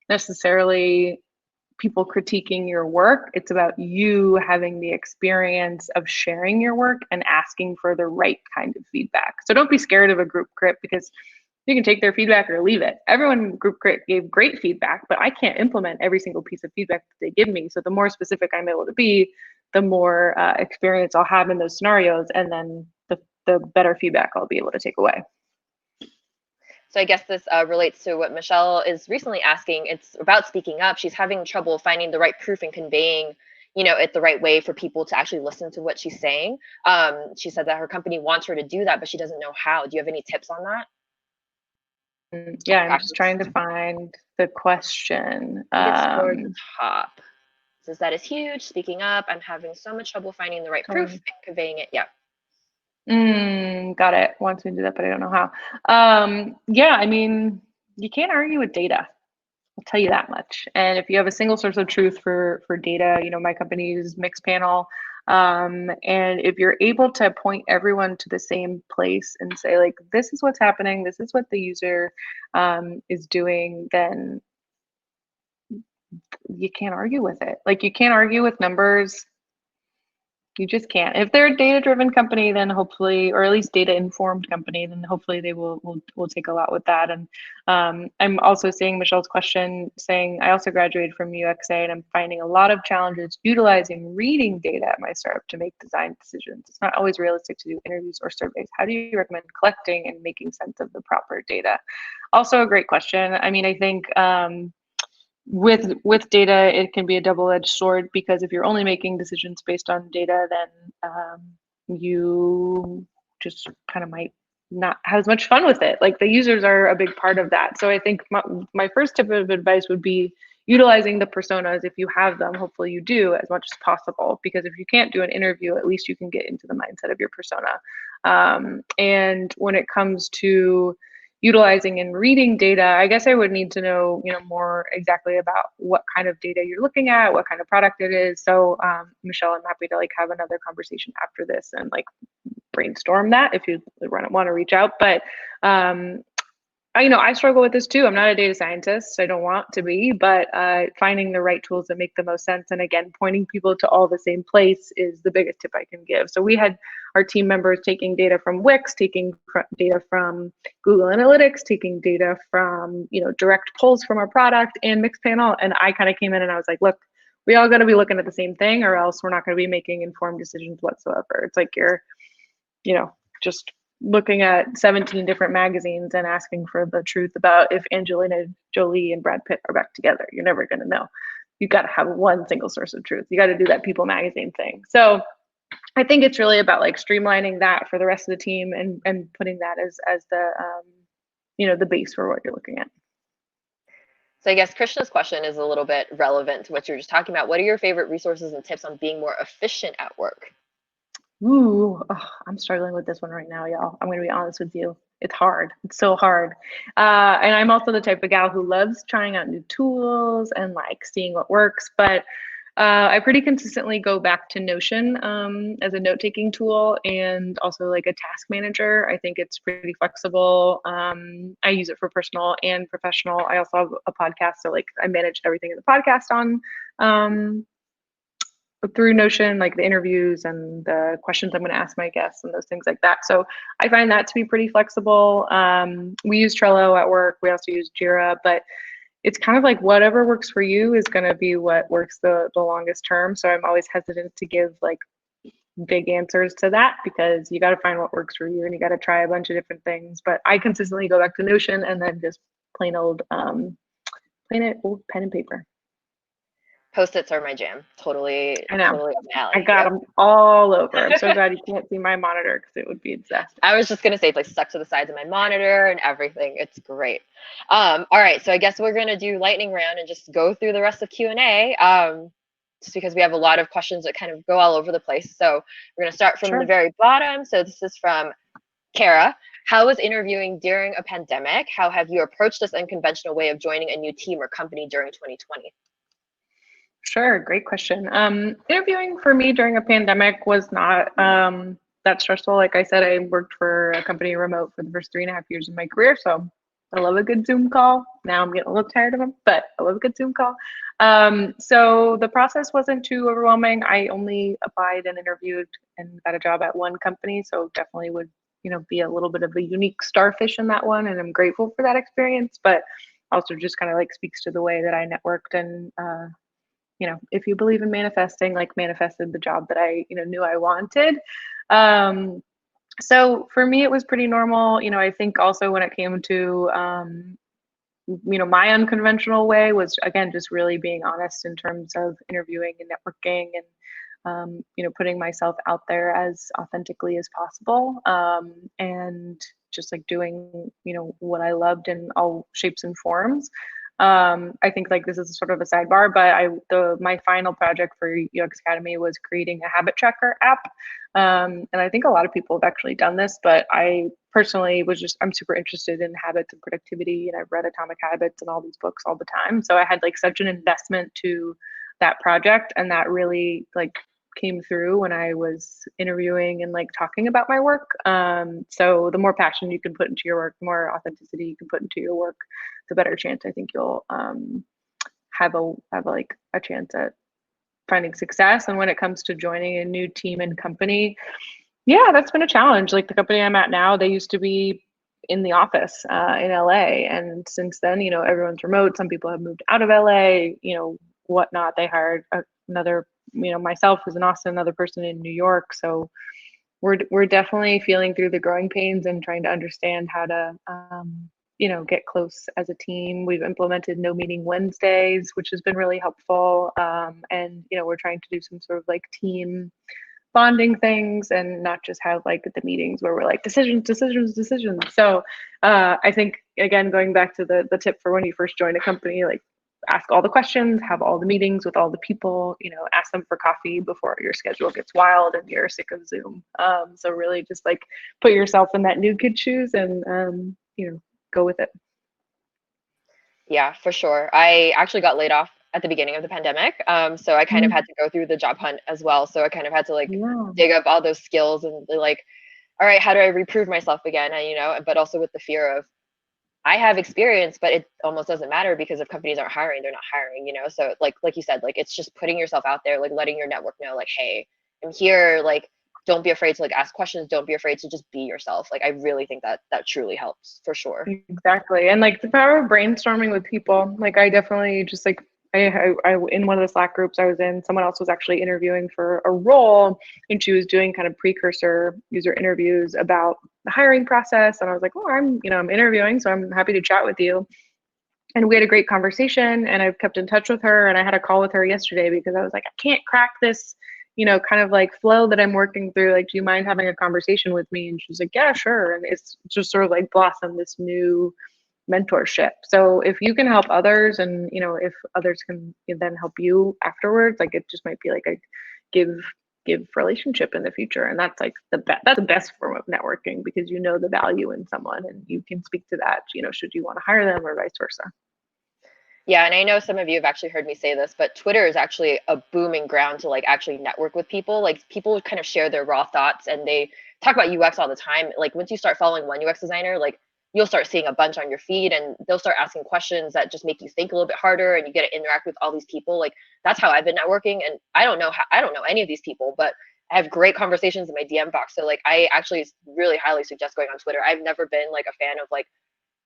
necessarily people critiquing your work. It's about you having the experience of sharing your work and asking for the right kind of feedback. So don't be scared of a group crit, because you can take their feedback or leave it. Everyone group crit gave great feedback, but I can't implement every single piece of feedback that they give me. So the more specific I'm able to be, the more experience I'll have in those scenarios, and then the better feedback I'll be able to take away. So I guess this relates to what Michelle is recently asking. It's about speaking up. She's having trouble finding the right proof and conveying, it the right way for people to actually listen to what she's saying. She said that her company wants her to do that, but she doesn't know how. Do you have any tips on that? Yeah, I'm just trying to find the question. It's toward the top. It says that is huge. Speaking up. I'm having so much trouble finding the right proof and conveying it. Yeah. Got it. Wants me to do that, but I don't know how. Yeah, I mean, you can't argue with data. I'll tell you that much. And if you have a single source of truth for data, my company uses Mixpanel. And if you're able to point everyone to the same place and say, like, this is what's happening, this is what the user is doing, then you can't argue with it. Like, you can't argue with numbers. You just can't. If they're a data-driven company, then hopefully, or at least data-informed company, then hopefully they will take a lot with that. And I'm also seeing Michelle's question saying, I also graduated from UXA, and I'm finding a lot of challenges utilizing reading data at my startup to make design decisions. It's not always realistic to do interviews or surveys. How do you recommend collecting and making sense of the proper data? Also a great question. I mean, I think with data, it can be a double-edged sword, because if you're only making decisions based on data, then you just kind of might not have as much fun with it. Like, the users are a big part of that. So I think my first tip of advice would be utilizing the personas, if you have them, hopefully you do, as much as possible, because if you can't do an interview, at least you can get into the mindset of your persona. And when it comes to utilizing and reading data, I guess I would need to know, more exactly about what kind of data you're looking at, what kind of product it is. So Michelle, I'm happy to like have another conversation after this and like brainstorm that if you want to reach out. But I struggle with this too. I'm not a data scientist. I don't want to be, but finding the right tools that make the most sense. And again, pointing people to all the same place is the biggest tip I can give. So we had our team members taking data from Wix, taking data from Google Analytics, taking data from, direct polls from our product and Mixpanel. And I kind of came in and I was like, look, we all got to be looking at the same thing, or else we're not going to be making informed decisions whatsoever. It's like you're, just looking at 17 different magazines and asking for the truth about if Angelina Jolie and Brad Pitt are back together. You're never going to know. You got to have one single source of truth. You got to do that People magazine thing. So I think it's really about like streamlining that for the rest of the team and putting that as the the base for what you're looking at. So I guess Krishna's question is a little bit relevant to what you were just talking about. What are your favorite resources and tips on being more efficient at work? Ooh, I'm struggling with this one right now, y'all. I'm gonna be honest with you. It's hard. It's so hard. And I'm also the type of gal who loves trying out new tools and like seeing what works. But I pretty consistently go back to Notion as a note-taking tool and also like a task manager. I think it's pretty flexible. I use it for personal and professional. I also have a podcast, so like I manage everything in the podcast on um, through Notion, like the interviews and the questions I'm going to ask my guests and those things like that. So I find that to be pretty flexible. We use Trello at work. We also use Jira, but it's kind of like whatever works for you is going to be what works the longest term. So I'm always hesitant to give like big answers to that because you got to find what works for you and you got to try a bunch of different things. But I consistently go back to Notion and then just plain old pen and paper. Post-its are my jam. Totally, I know. totally up my alley. I got them all over. I'm so glad you can't see my monitor because it would be disaster. I was just gonna say, it's like stuck to the sides of my monitor and everything. It's great. All right, so I guess we're gonna do lightning round and just go through the rest of Q&A. Just because we have a lot of questions that kind of go all over the place. So we're gonna start from the very bottom. So this is from Kara. How was interviewing during a pandemic? How have you approached this unconventional way of joining a new team or company during 2020? Sure, great question. Interviewing for me during a pandemic was not that stressful. Like I said, I worked for a company remote for the first 3.5 years of my career, so I love a good Zoom call. Now I'm getting a little tired of them, but I love a good Zoom call. So the process wasn't too overwhelming. I only applied and interviewed and got a job at one company, so definitely would be a little bit of a unique starfish in that one, and I'm grateful for that experience. But also just kind of like speaks to the way that I networked and if you believe in manifesting, like manifested the job that I, knew I wanted. So for me, it was pretty normal. I think also when it came to, my unconventional way was, again, just really being honest in terms of interviewing and networking and, putting myself out there as authentically as possible. And just like doing, what I loved in all shapes and forms. I think like this is sort of a sidebar, but my final project for UX Academy was creating a habit tracker app. And I think a lot of people have actually done this, but I personally I'm super interested in habits and productivity, and I've read Atomic Habits and all these books all the time. So I had like such an investment to that project, and that really like came through when I was interviewing and like talking about my work. So the more passion you can put into your work, the more authenticity you can put into your work, the better chance I think you'll have a chance at finding success. And when it comes to joining a new team and company, yeah, that's been a challenge. Like the company I'm at now, they used to be in the office in LA, and since then, everyone's remote. Some people have moved out of LA, whatnot. They hired another, myself who's in Austin, another person in New York. So we're definitely feeling through the growing pains and trying to understand how to get close as a team. We've implemented no meeting Wednesdays, which has been really helpful. And we're trying to do some sort of like team bonding things and not just have like the meetings where we're like decisions. So I think, again, going back to the tip for when you first join a company, like ask all the questions, have all the meetings with all the people, ask them for coffee before your schedule gets wild and you're sick of Zoom. So really just like put yourself in that new kid shoes and go with it. Yeah, for sure. I actually got laid off at the beginning of the pandemic. So I kind of had to go through the job hunt as well. So I kind of had to like dig up all those skills and like, all right, how do I reprove myself again? And, but also with the fear of I have experience, but it almost doesn't matter because if companies aren't hiring, they're not hiring, So like you said, like it's just putting yourself out there, like letting your network know, like, hey, I'm here. Like, don't be afraid to like ask questions. Don't be afraid to just be yourself. Like I really think that truly helps for sure. Exactly. And like the power of brainstorming with people, like I definitely just like I in one of the Slack groups I was in, someone else was actually interviewing for a role and she was doing kind of precursor user interviews about the hiring process. And I was like, oh, I'm interviewing, so I'm happy to chat with you. And we had a great conversation and I've kept in touch with her, and I had a call with her yesterday because I was like, I can't crack this, kind of like flow that I'm working through. Like, do you mind having a conversation with me? And she's like, yeah, sure. And it's just sort of like blossomed this new mentorship. So if you can help others, and if others can then help you afterwards, like it just might be like a give relationship in the future. And that's like that's the best form of networking, because the value in someone and you can speak to that, should you want to hire them or vice versa. Yeah, and I know some of you have actually heard me say this, but Twitter is actually a booming ground to like actually network with people. Like people kind of share their raw thoughts and they talk about UX all the time. Like once you start following one UX designer, like you'll start seeing a bunch on your feed and they'll start asking questions that just make you think a little bit harder and you get to interact with all these people. Like that's how I've been networking. And I don't know any of these people, but I have great conversations in my DM box. So like I actually really highly suggest going on Twitter. I've never been like a fan of like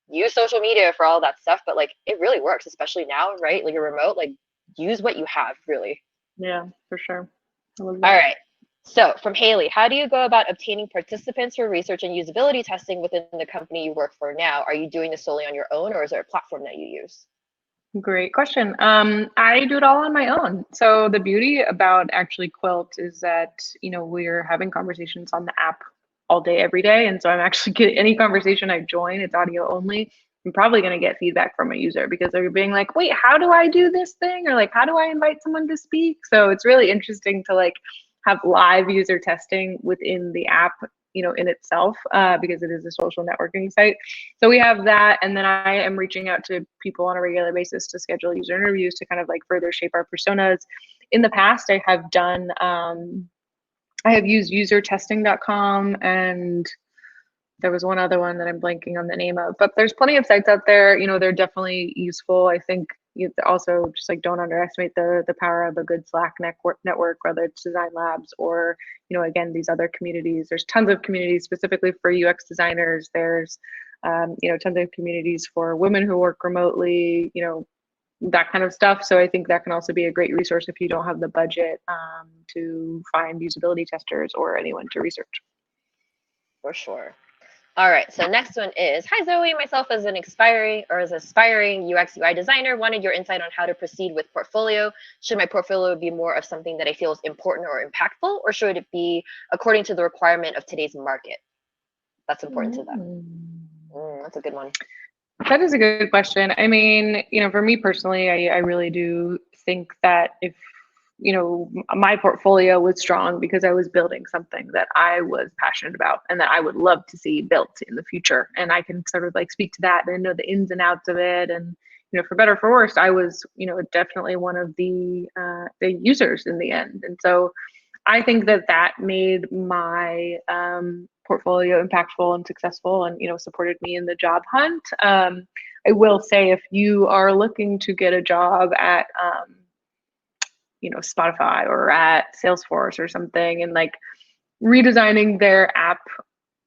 use social media for all that stuff, but like it really works, especially now, right? Like you're remote, like use what you have, really. Yeah, for sure. All right. So from Haley, how do you go about obtaining participants for research and usability testing within the company you work for now? Are you doing this solely on your own, or is there a platform that you use? Great question. I do it all on my own. So the beauty about actually Quilt is that, we're having conversations on the app all day, every day. And so I'm actually getting any conversation I join, it's audio only. I'm probably going to get feedback from a user because they're being like, wait, how do I do this thing? Or like, how do I invite someone to speak? So it's really interesting to like have live user testing within the app, in itself, because it is a social networking site. So we have that. And then I am reaching out to people on a regular basis to schedule user interviews to kind of like further shape our personas. In the past, I have done, I have used usertesting.com, and there was one other one that I'm blanking on the name of, but there's plenty of sites out there. They're definitely useful. I think you also just like don't underestimate the power of a good Slack network, whether it's Designlabs or, again, these other communities. There's tons of communities specifically for UX designers. There's, tons of communities for women who work remotely, that kind of stuff. So I think that can also be a great resource if you don't have the budget to find usability testers or anyone to research. For sure. All right, so next one is, hi Zoe, myself as an aspiring UX UI designer wanted your insight on how to proceed with portfolio. Should my portfolio be more of something that I feel is important or impactful, or should it be according to the requirement of today's market? That's important to them. That's a good one. That is a good question. I mean, for me personally, I really do think that if, my portfolio was strong because I was building something that I was passionate about and that I would love to see built in the future. And I can sort of like speak to that and know the ins and outs of it. And, for better or for worse, I was, definitely one of the users in the end. And so I think that made my portfolio impactful and successful, and supported me in the job hunt. I will say, if you are looking to get a job at Spotify or at Salesforce or something, and like redesigning their app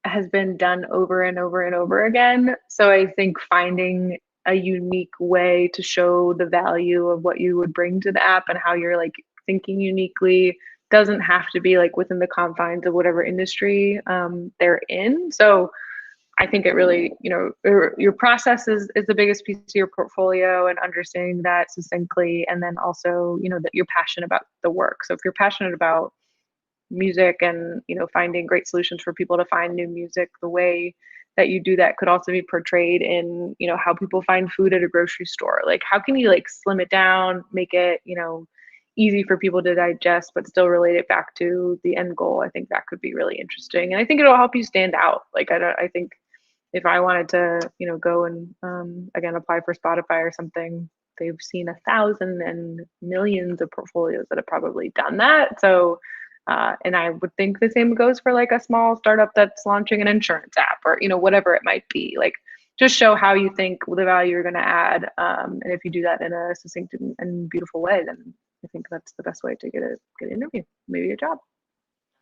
has been done over and over and over again. So I think finding a unique way to show the value of what you would bring to the app and how you're like thinking uniquely doesn't have to be like within the confines of whatever industry they're in. So I think it really, your process is the biggest piece of your portfolio, and understanding that succinctly. And then also, that you're passionate about the work. So if you're passionate about music and, finding great solutions for people to find new music, the way that you do that could also be portrayed in, how people find food at a grocery store. Like, how can you like slim it down, make it, easy for people to digest, but still relate it back to the end goal? I think that could be really interesting. And I think it'll help you stand out. Like, I think if I wanted to, go and again apply for Spotify or something, they've seen 1,000 and millions of portfolios that have probably done that. So, and I would think the same goes for like a small startup that's launching an insurance app, or whatever it might be. Like, just show how you think the value you're going to add, and if you do that in a succinct and beautiful way, then I think that's the best way to get an interview, maybe a job.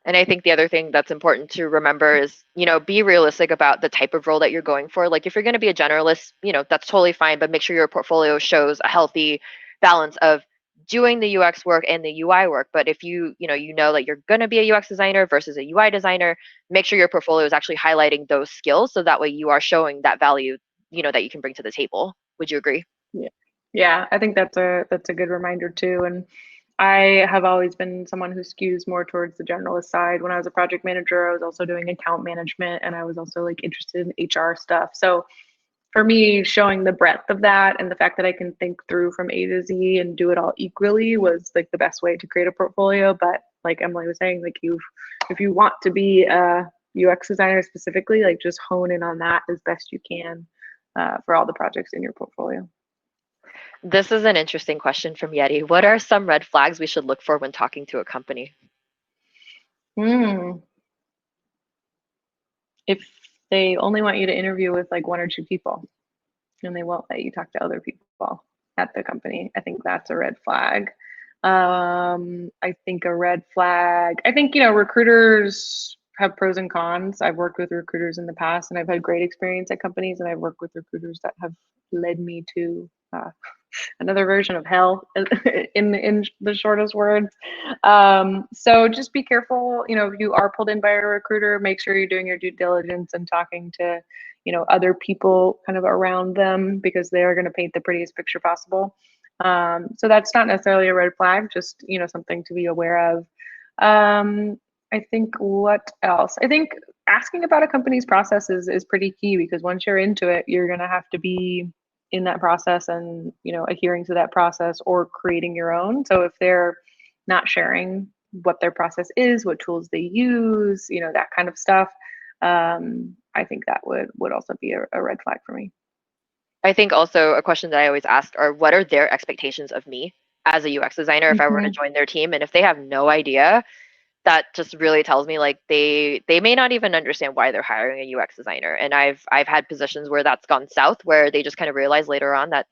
And I think the other thing that's important to remember is, be realistic about the type of role that you're going for. Like if you're going to be a generalist, that's totally fine, but make sure your portfolio shows a healthy balance of doing the UX work and the UI work. But if you know that you're going to be a UX designer versus a UI designer, make sure your portfolio is actually highlighting those skills, so that way you are showing that value, that you can bring to the table. Would you agree? Yeah, I think that's a good reminder too. And I have always been someone who skews more towards the generalist side. When I was a project manager, I was also doing account management, and I was also like interested in HR stuff. So for me, showing the breadth of that and the fact that I can think through from A to Z and do it all equally was like the best way to create a portfolio. But like Emily was saying, like if you want to be a UX designer specifically, like just hone in on that as best you can for all the projects in your portfolio. This is an interesting question from Yeti. What are some red flags we should look for when talking to a company? If they only want you to interview with like 1 or 2 people and they won't let you talk to other people at the company, I think that's a red flag. I think a red flag, I think, recruiters have pros and cons. I've worked with recruiters in the past and I've had great experience at companies, and I've worked with recruiters that have led me to another version of hell in the shortest words. So just be careful, if you are pulled in by a recruiter, make sure you're doing your due diligence and talking to, other people kind of around them, because they are going to paint the prettiest picture possible. So that's not necessarily a red flag, just, something to be aware of. I think what else? I think asking about a company's process is pretty key, because once you're into it, you're going to have to be in that process and, adhering to that process or creating your own. So if they're not sharing what their process is, what tools they use, that kind of stuff, I think that would also be a red flag for me. I think also a question that I always ask are, what are their expectations of me as a UX designer if I were to join their team? And if they have no idea, that just really tells me like they may not even understand why they're hiring a UX designer. And I've had positions where that's gone south, where they just kind of realize later on that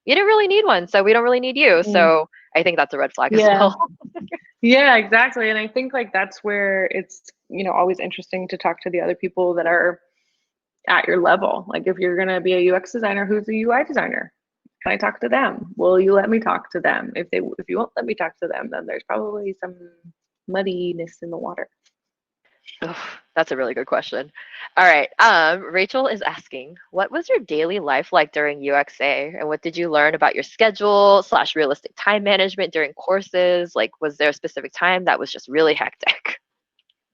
you didn't really need one, so we don't really need you. So I think that's a red flag as well. Yeah, exactly. And I think like that's where it's, always interesting to talk to the other people that are at your level. Like if you're going to be a UX designer, who's a UI designer? Can I talk to them? Will you let me talk to them? If you won't let me talk to them, then there's probably some muddiness in the water. Oh, that's a really good question. All right. Rachel is asking, what was your daily life like during UXA, and what did you learn about your schedule / realistic time management during courses? Like, was there a specific time that was just really hectic?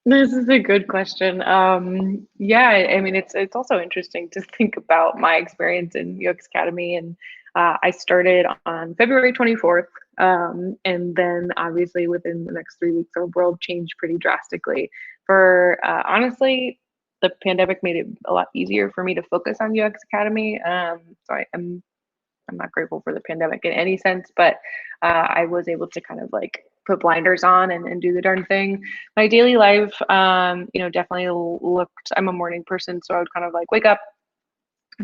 This is a good question. Yeah, I mean, it's also interesting to think about my experience in UX Academy, and I started on February 24th, and then obviously within the next 3 weeks, our world changed pretty drastically. For honestly, the pandemic made it a lot easier for me to focus on UX Academy. So I'm not grateful for the pandemic in any sense, but I was able to kind of like put blinders on and do the darn thing. My daily life, definitely looked, I'm a morning person, so I would kind of like wake up,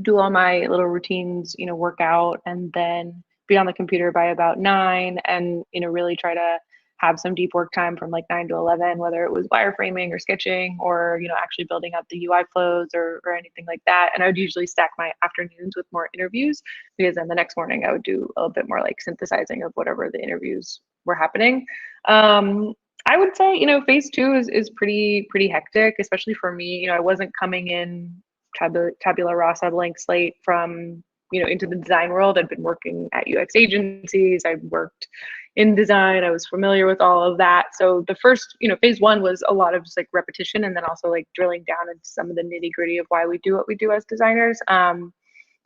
do all my little routines, work out, and then be on the computer by about 9, and, really try to have some deep work time from like 9 to 11, whether it was wireframing or sketching or, actually building out the UI flows or anything like that. And I would usually stack my afternoons with more interviews, because then the next morning I would do a little bit more like synthesizing of whatever the interviews were happening. I would say, phase 2 is pretty hectic, especially for me. I wasn't coming in tabula rasa, blank slate from, into the design world. I'd been working at UX agencies. I worked in design. I was familiar with all of that. So the first, phase 1 was a lot of just like repetition, and then also like drilling down into some of the nitty gritty of why we do what we do as designers.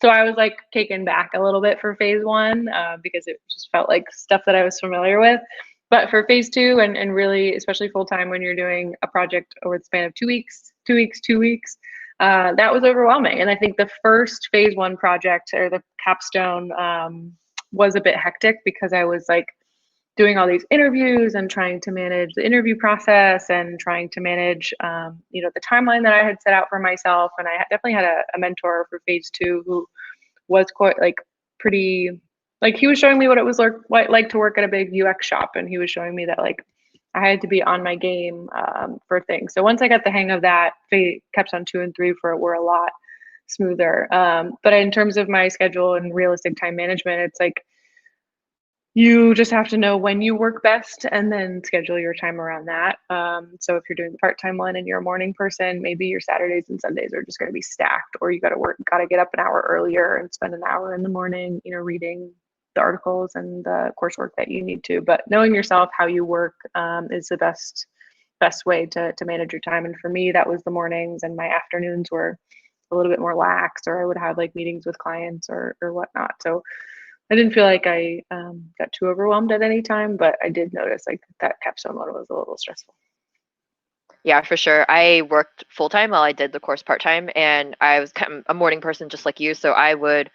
So I was like taken back a little bit for phase 1 because it just felt like stuff that I was familiar with. But for phase 2, and really, especially full time, when you're doing a project over the span of 2 weeks, 2 weeks, that was overwhelming. And I think the first phase 1 project, or the capstone, was a bit hectic, because I was like doing all these interviews and trying to manage the interview process and trying to manage, the timeline that I had set out for myself. And I definitely had a mentor for phase 2 who was quite like pretty, like he was showing me what it was like to work at a big UX shop. And he was showing me that like I had to be on my game for things. So once I got the hang of that, capstone 2 and 3 were a lot smoother. But in terms of my schedule and realistic time management, it's like you just have to know when you work best and then schedule your time around that. So if you're doing the part-time one and you're a morning person, maybe your Saturdays and Sundays are just going to be stacked, or you got to get up an hour earlier and spend an hour in the morning, reading the articles and the coursework that you need to. But knowing yourself, how you work, is the best way to manage your time. And for me, that was the mornings, and my afternoons were a little bit more lax, or I would have like meetings with clients or whatnot. So I didn't feel like I got too overwhelmed at any time, but I did notice like that capstone one was a little stressful. Yeah, for sure. I worked full time while I did the course part time, and I was kind of a morning person just like you. So I would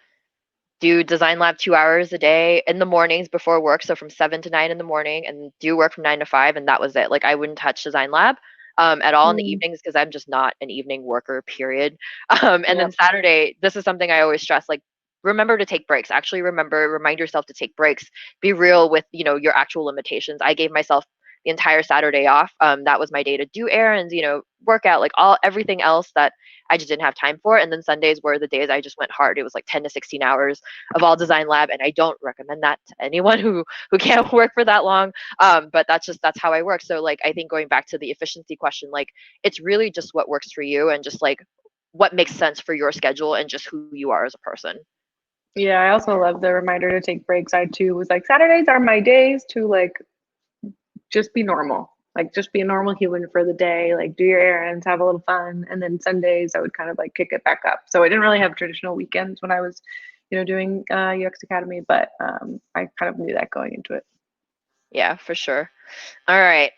do Designlab 2 hours a day in the mornings before work, so from 7 to 9 in the morning, and do work from 9 to 5, and that was it. Like I wouldn't touch Designlab at all in the Mm, evenings because I'm just not an evening worker, period. And yep. then Saturday, this is something I always stress, like remember to take breaks. Actually remind yourself to take breaks. Be real with, your actual limitations. I gave myself the entire Saturday off. That was my day to do errands, work out, like everything else that I just didn't have time for. And then Sundays were the days I just went hard. It was like 10 to 16 hours of all Designlab, and I don't recommend that to anyone who can't work for that long. But that's how I work. So like I think going back to the efficiency question, like it's really just what works for you and just like what makes sense for your schedule and just who you are as a person. Yeah, I also love the reminder to take breaks. I too was like, Saturdays are my days to like just be normal. Like just be a normal human for the day, like do your errands, have a little fun. And then Sundays I would kind of like kick it back up. So I didn't really have traditional weekends when I was, doing UX Academy, but I kind of knew that going into it. Yeah, for sure. All right.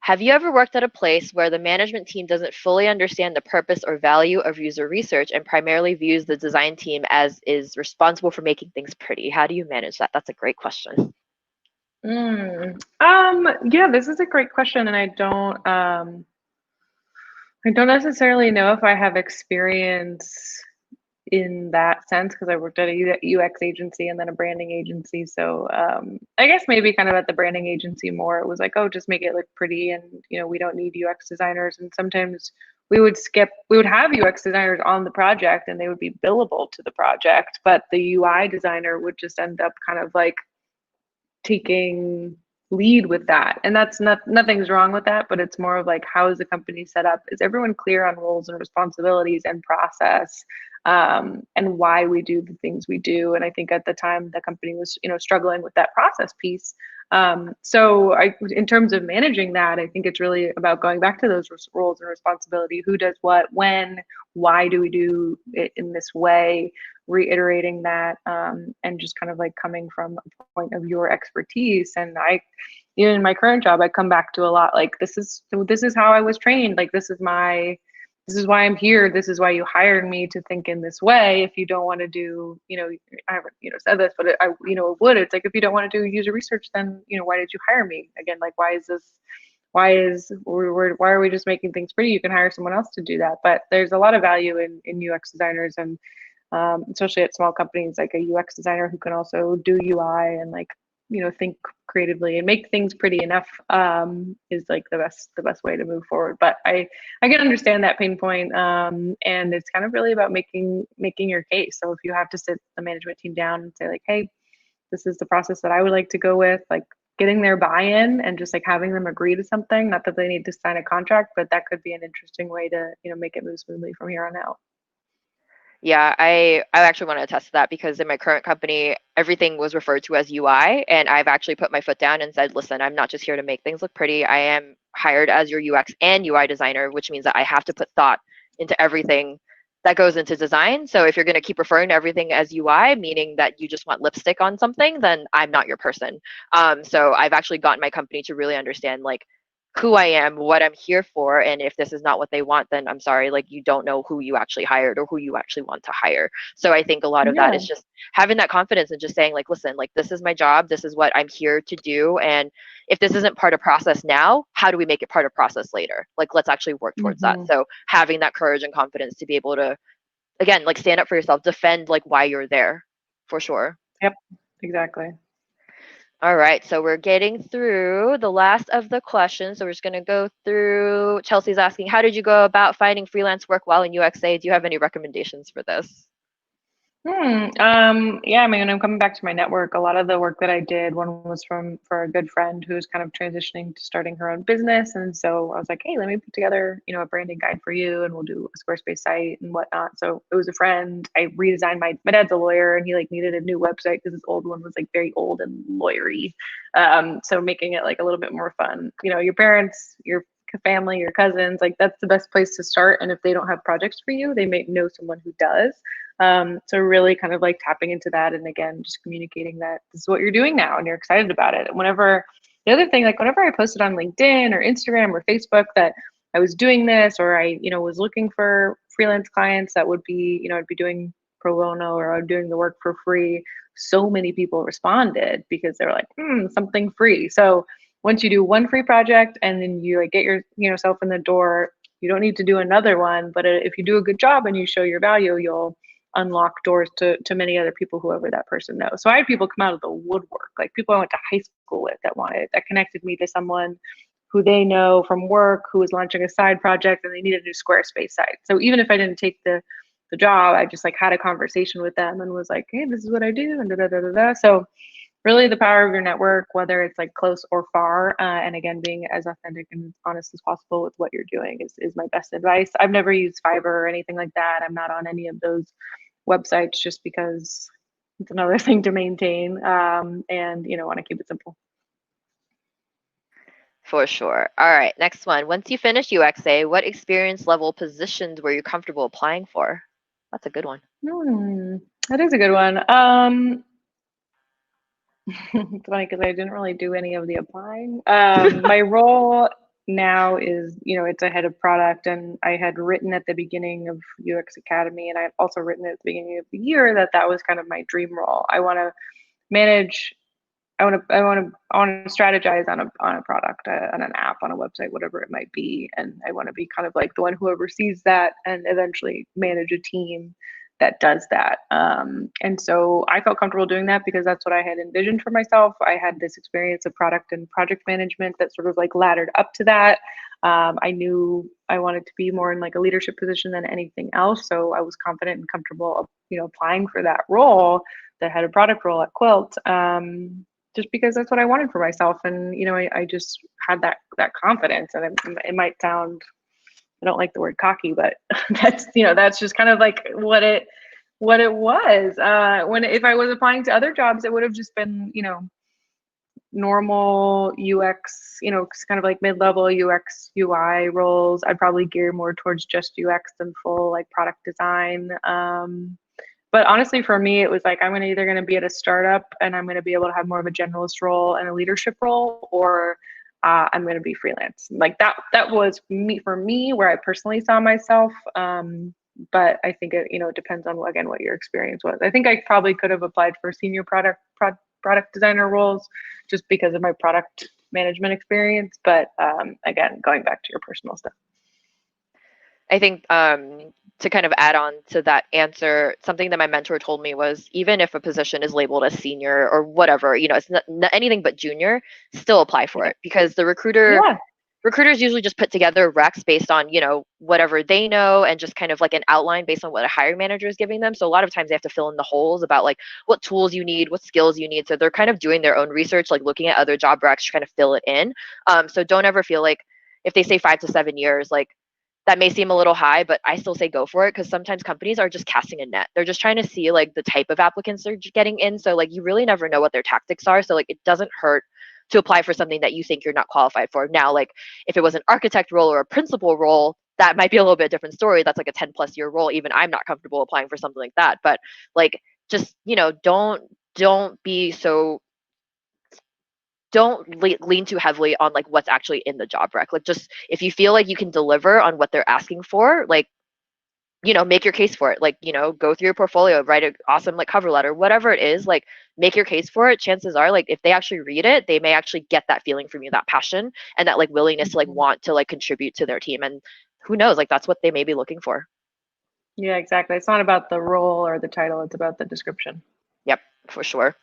Have you ever worked at a place where the management team doesn't fully understand the purpose or value of user research and primarily views the design team as is responsible for making things pretty? How do you manage that? That's a great question. Yeah, this is a great question, and I don't necessarily know if I have experience in that sense because I worked at a UX agency and then a branding agency. So I guess maybe kind of at the branding agency more, it was like, oh, just make it look pretty, and we don't need UX designers. And sometimes we would have UX designers on the project, and they would be billable to the project, but the UI designer would just end up kind of like taking lead with that. And that's nothing's wrong with that, but it's more of like, how is the company set up? Is everyone clear on roles and responsibilities and process, and why we do the things we do? And I think at the time the company was struggling with that process piece. So in terms of managing that, I think it's really about going back to those roles and responsibility. Who does what, when, why do we do it in this way? Reiterating that, and just kind of like coming from a point of your expertise. And in my current job, I come back to a lot like, this is how I was trained. Like this is why I'm here. This is why you hired me to think in this way. If you don't want to do, I haven't said this, but I it would. It's like, if you don't want to do user research, then why did you hire me? Again, like, why is this? Why are we just making things pretty? You can hire someone else to do that. But there's a lot of value in UX designers, and especially at small companies, like a UX designer who can also do UI and like think creatively and make things pretty enough, is like the best way to move forward. But I can understand that pain point, and it's kind of really about making your case. So if you have to sit the management team down and say like, hey, this is the process that I would like to go with, like getting their buy-in and just like having them agree to something, not that they need to sign a contract, but that could be an interesting way to make it move smoothly from here on out. Yeah, I actually want to attest to that because in my current company, everything was referred to as UI, and I've actually put my foot down and said, listen, I'm not just here to make things look pretty. I am hired as your UX and UI designer, which means that I have to put thought into everything that goes into design. So if you're going to keep referring to everything as UI, meaning that you just want lipstick on something, then I'm not your person. So I've actually gotten my company to really understand like who I am, what I'm here for, and if this is not what they want, then I'm sorry, like you don't know who you actually hired or who you actually want to hire. So I think a lot of that Yeah. is just having that confidence and just saying like, listen, like this is my job, this is what I'm here to do, and if this isn't part of process now, how do we make it part of process later? Like let's actually work towards that. Mm-hmm. So having that courage and confidence to be able to again like stand up for yourself, defend like why you're there, for sure. Yep. Exactly. All right, so we're getting through the last of the questions. So we're just going to go through. Chelsea's asking, how did you go about finding freelance work while in UXA? Do you have any recommendations for this? Yeah, I mean, I'm coming back to my network. A lot of the work that I did, one was for a good friend who's kind of transitioning to starting her own business. And so I was like, hey, let me put together, a branding guide for you, and we'll do a Squarespace site and whatnot. So it was a friend. I redesigned my dad's a lawyer, and he like needed a new website because his old one was like very old and lawyery. So making it like a little bit more fun. Your parents, your family, your cousins, like that's the best place to start. And if they don't have projects for you, they may know someone who does. So really kind of like tapping into that. And again, just communicating that this is what you're doing now and you're excited about it. And the other thing, like whenever I posted on LinkedIn or Instagram or Facebook that I was doing this, or I, was looking for freelance clients that would be, I'd be doing pro bono or I'm doing the work for free. So many people responded because they're like, something free. So once you do one free project and then you like get yourself in the door, you don't need to do another one. But if you do a good job and you show your value, you'll unlock doors to many other people, whoever that person knows. So I had people come out of the woodwork, like people I went to high school with that connected me to someone who they know from work who was launching a side project and they needed a new Squarespace site. So even if I didn't take the job, I just like had a conversation with them and was like, hey, this is what I do, and da da da da da. So really the power of your network, whether it's like close or far, and again, being as authentic and honest as possible with what you're doing is my best advice. I've never used Fiverr or anything like that. I'm not on any of those websites just because it's another thing to maintain, and want to keep it simple. For sure. All right, next one. Once you finish UXA, what experience level positions were you comfortable applying for? That's a good one. That is a good one. It's funny because I didn't really do any of the applying. My role now is, it's a head of product, and I had written at the beginning of UX Academy, and I've also written at the beginning of the year that was kind of my dream role. I want to manage. I want to strategize on a product, on an app, on a website, whatever it might be, and I want to be kind of like the one who oversees that and eventually manage a team that does that. And so I felt comfortable doing that because that's what I had envisioned for myself. I had this experience of product and project management that sort of like laddered up to that. I knew I wanted to be more in like a leadership position than anything else, so I was confident and comfortable, applying for that role, the head of product role at Quilt. Just because that's what I wanted for myself. And, I just had that confidence, and it might sound, I don't like the word cocky, but that's just kind of like what it was. If I was applying to other jobs, it would have just been, normal UX, kind of like mid-level UX UI roles. I'd probably gear more towards just UX than full like product design. But honestly, for me, it was like, I'm either going to be at a startup and I'm going to be able to have more of a generalist role and a leadership role, or I'm going to be freelance. Like that was for me where I personally saw myself. But I think it depends on, again, what your experience was. I think I probably could have applied for senior product designer roles just because of my product management experience. But again, going back to your personal stuff. I think to kind of add on to that answer, something that my mentor told me was, even if a position is labeled as senior or whatever, it's not anything but junior, still apply for it, because the recruiters usually just put together recs based on, whatever they know, and just kind of like an outline based on what a hiring manager is giving them. So a lot of times they have to fill in the holes about like what tools you need, what skills you need. So they're kind of doing their own research, like looking at other job recs to kind of fill it in. So don't ever feel like if they say 5 to 7 years, like that may seem a little high, but I still say go for it, because sometimes companies are just casting a net. They're just trying to see like the type of applicants they're getting in. So like you really never know what their tactics are. So like it doesn't hurt to apply for something that you think you're not qualified for. Now, like if it was an architect role or a principal role, that might be a little bit different story. That's like a 10+ year role. Even I'm not comfortable applying for something like that. But like just, don't be so, don't lean too heavily on like what's actually in the job rec. Like just if you feel like you can deliver on what they're asking for, like, make your case for it. Like, go through your portfolio, write an awesome like cover letter, whatever it is, like make your case for it. Chances are, like if they actually read it, they may actually get that feeling from you, that passion and that like willingness to like want to like contribute to their team. And who knows, like that's what they may be looking for. Yeah, exactly. It's not about the role or the title, it's about the description. Yep, for sure.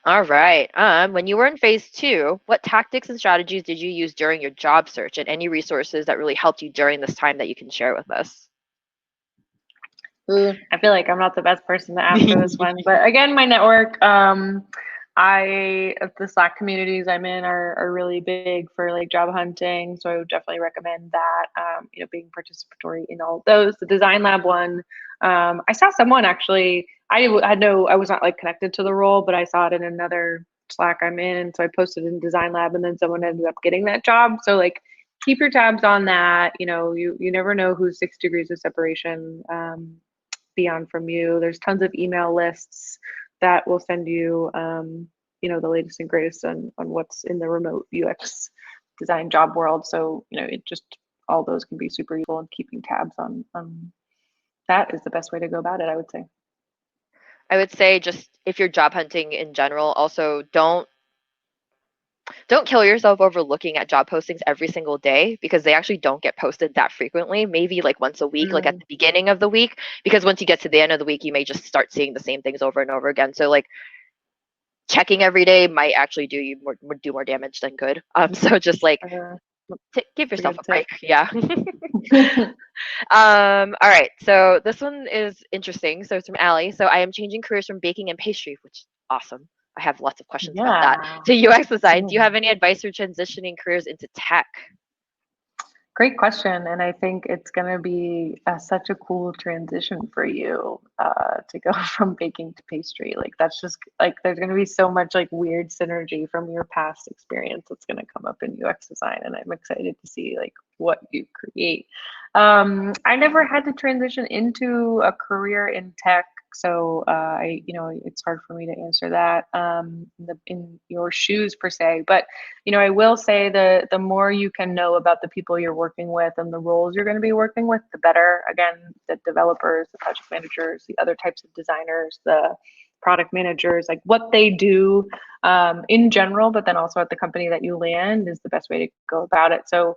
All right. When you were in phase 2, what tactics and strategies did you use during your job search, and any resources that really helped you during this time that you can share with us? I feel like I'm not the best person to answer this one, but again, my network, the Slack communities I'm in are really big for like job hunting. So I would definitely recommend that, being participatory in all of those. The Designlab one, I saw someone actually, I was not like connected to the role, but I saw it in another Slack I'm in. And so I posted in Designlab, and then someone ended up getting that job. So like, keep your tabs on that. You never know who's 6 degrees of separation beyond from you. There's tons of email lists that will send you, the latest and greatest on what's in the remote UX design job world. So, it just, all those can be super useful, and keeping tabs on that is the best way to go about it, I would say. I would say just if you're job hunting in general, also don't kill yourself over looking at job postings every single day, because they actually don't get posted that frequently, maybe like once a week, like at the beginning of the week, because once you get to the end of the week, you may just start seeing the same things over and over again. So like checking every day might actually do more damage than good. So just like give yourself a break. Yeah. All right. So this one is interesting. So it's from Allie. So I am changing careers from baking and pastry, which is awesome. I have lots of questions about that, to UX design. Do you have any advice for transitioning careers into tech? Great question. And I think it's going to be such a cool transition for you to go from baking to pastry. Like, that's just like, there's going to be so much like weird synergy from your past experience that's going to come up in UX design. And I'm excited to see like what you create. I never had to transition into a career in tech. So it's hard for me to answer that in your shoes per se. But I will say the more you can know about the people you're working with and the roles you're going to be working with, the better. Again, the developers, the project managers, the other types of designers, the product managers, like what they do in general, but then also at the company that you land is the best way to go about it. So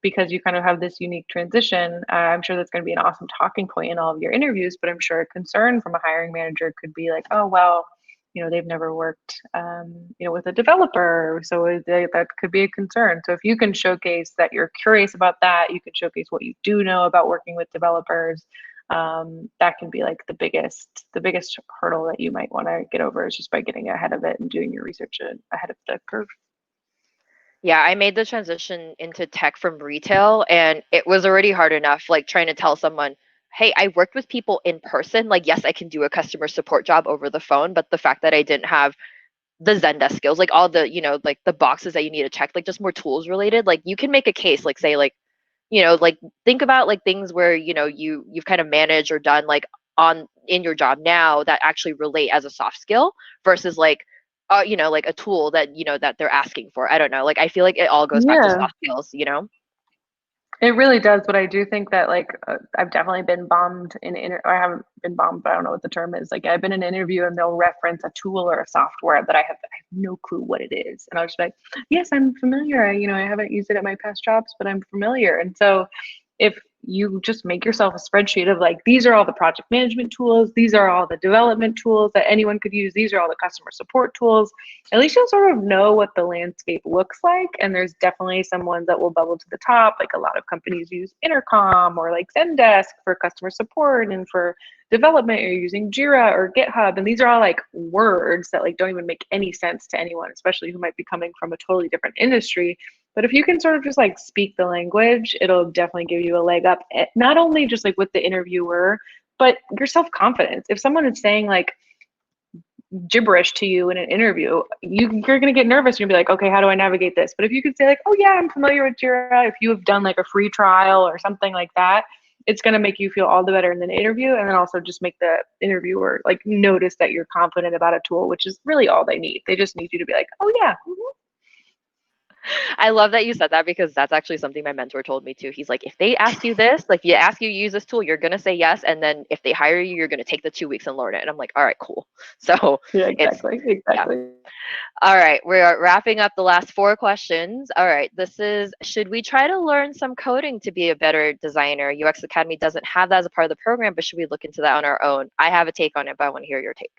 because you kind of have this unique transition, I'm sure that's going to be an awesome talking point in all of your interviews, but I'm sure a concern from a hiring manager could be like, oh, well, they've never worked, with a developer. So that could be a concern. So if you can showcase that you're curious about that, you can showcase what you do know about working with developers. That can be like the biggest hurdle that you might want to get over, is just by getting ahead of it and doing your research ahead of the curve. Yeah, I made the transition into tech from retail, and it was already hard enough, like trying to tell someone, hey, I worked with people in person. Like, yes, I can do a customer support job over the phone, but the fact that I didn't have the Zendesk skills, like all the, like the boxes that you need to check, like just more tools related, like you can make a case, like say like, like think about like things where, you've kind of managed or done like in your job now that actually relate as a soft skill versus like, like a tool that, that they're asking for. I don't know. Like, I feel like it all goes back to soft skills, It really does, but I do think that like I've definitely been bombed I haven't been bombed, but I don't know what the term is. Like, I've been in an interview and they'll reference a tool or a software that I have no clue what it is, and I'll just be like, yes, I'm familiar. I haven't used it at my past jobs, but I'm familiar. And so if you just make yourself a spreadsheet of like, these are all the project management tools, these are all the development tools that anyone could use, these are all the customer support tools, at least you'll sort of know what the landscape looks like. And there's definitely some ones that will bubble to the top. Like, a lot of companies use Intercom or like Zendesk for customer support, and for development you're using Jira or GitHub. And these are all like words that like don't even make any sense to anyone, especially who might be coming from a totally different industry. But if you can sort of just like speak the language, it'll definitely give you a leg up, not only just like with the interviewer, but your self-confidence. If someone is saying like gibberish to you in an interview, you're going to get nervous. You'll be like, okay, how do I navigate this? But if you can say like, oh yeah, I'm familiar with Jira, if you have done like a free trial or something like that, it's going to make you feel all the better in the interview. And then also just make the interviewer like notice that you're confident about a tool, which is really all they need. They just need you to be like, oh yeah. I love that you said that, because that's actually something my mentor told me too. He's like, if they ask you this, like you ask you to use this tool, you're going to say yes. And then if they hire you, you're going to take the 2 weeks and learn it. And I'm like, all right, cool. So yeah, exactly. Yeah. All right. We're wrapping up the last 4 questions. All right. This is, should we try to learn some coding to be a better designer? UX Academy doesn't have that as a part of the program, but should we look into that on our own? I have a take on it, but I want to hear your take.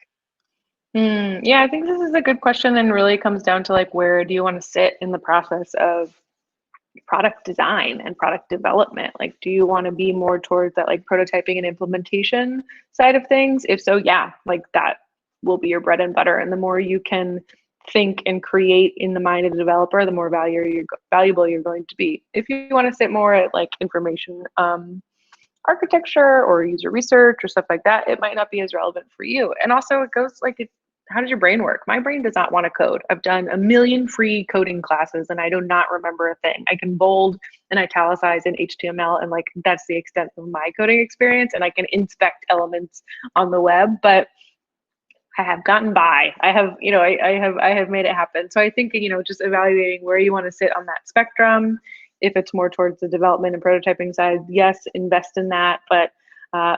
Yeah, I think this is a good question, and really comes down to like, where do you want to sit in the process of product design and product development? Like, do you want to be more towards that like prototyping and implementation side of things? If so, yeah, like that will be your bread and butter. And the more you can think and create in the mind of the developer, the more valuable you're going to be. If you want to sit more at like information architecture or user research or stuff like that, it might not be as relevant for you. And also it goes like, how does your brain work? My brain does not want to code. I've done a million free coding classes and I do not remember a thing. I can bold and italicize in HTML, and like that's the extent of my coding experience. And I can inspect elements on the web, but I have gotten by. I have, I have made it happen. So I think, just evaluating where you want to sit on that spectrum. If it's more towards the development and prototyping side, yes, invest in that, but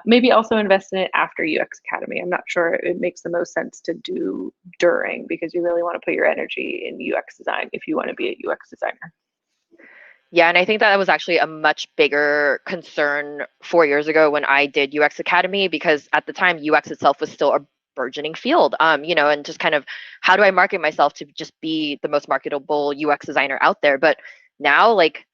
maybe also invest in it after UX Academy. I'm not sure it makes the most sense to do during, because you really want to put your energy in UX design if you want to be a UX designer. Yeah, and I think that was actually a much bigger concern 4 years ago when I did UX Academy, because at the time UX itself was still a burgeoning field. And just kind of how do I market myself to just be the most marketable UX designer out there? But now, like,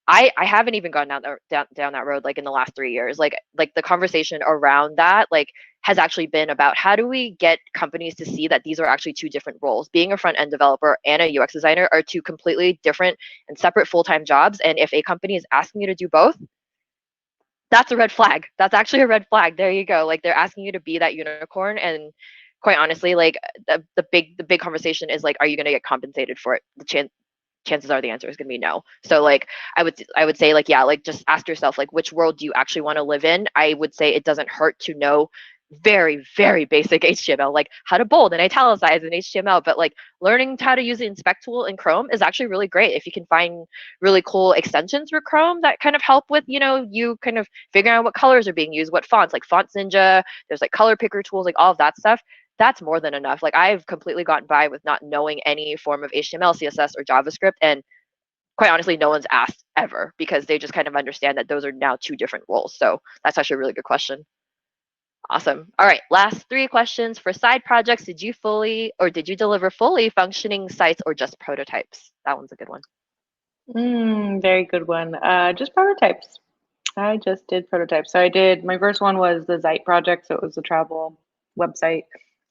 I haven't even gone down that road like in the last 3 years. Like the conversation around that like has actually been about how do we get companies to see that these are actually two different roles. Being a front end developer and a UX designer are two completely different and separate full-time jobs. And if a company is asking you to do both, that's a red flag. That's actually a red flag. There you go. Like they're asking you to be that unicorn. And quite honestly, like the big conversation is like, are you going to get compensated for it? Chances are the answer is going to be no. So like I would say like, yeah, like just ask yourself like which world do you actually want to live in? I would say it doesn't hurt to know very, very basic HTML, like how to bold and italicize in HTML, but like learning how to use the inspect tool in Chrome is actually really great. If you can find really cool extensions for Chrome that kind of help with, you kind of figuring out what colors are being used, what fonts, like Fonts Ninja, there's like color picker tools, like all of that stuff. That's more than enough. Like I've completely gotten by with not knowing any form of HTML, CSS, or JavaScript. And quite honestly, no one's asked ever because they just kind of understand that those are now two different roles. So that's actually a really good question. Awesome. All right, last three questions. For side projects, did you deliver fully functioning sites or just prototypes? That one's a good one. Very good one. Just prototypes. I just did prototypes. So my first one was the Zeit project. So it was a travel website.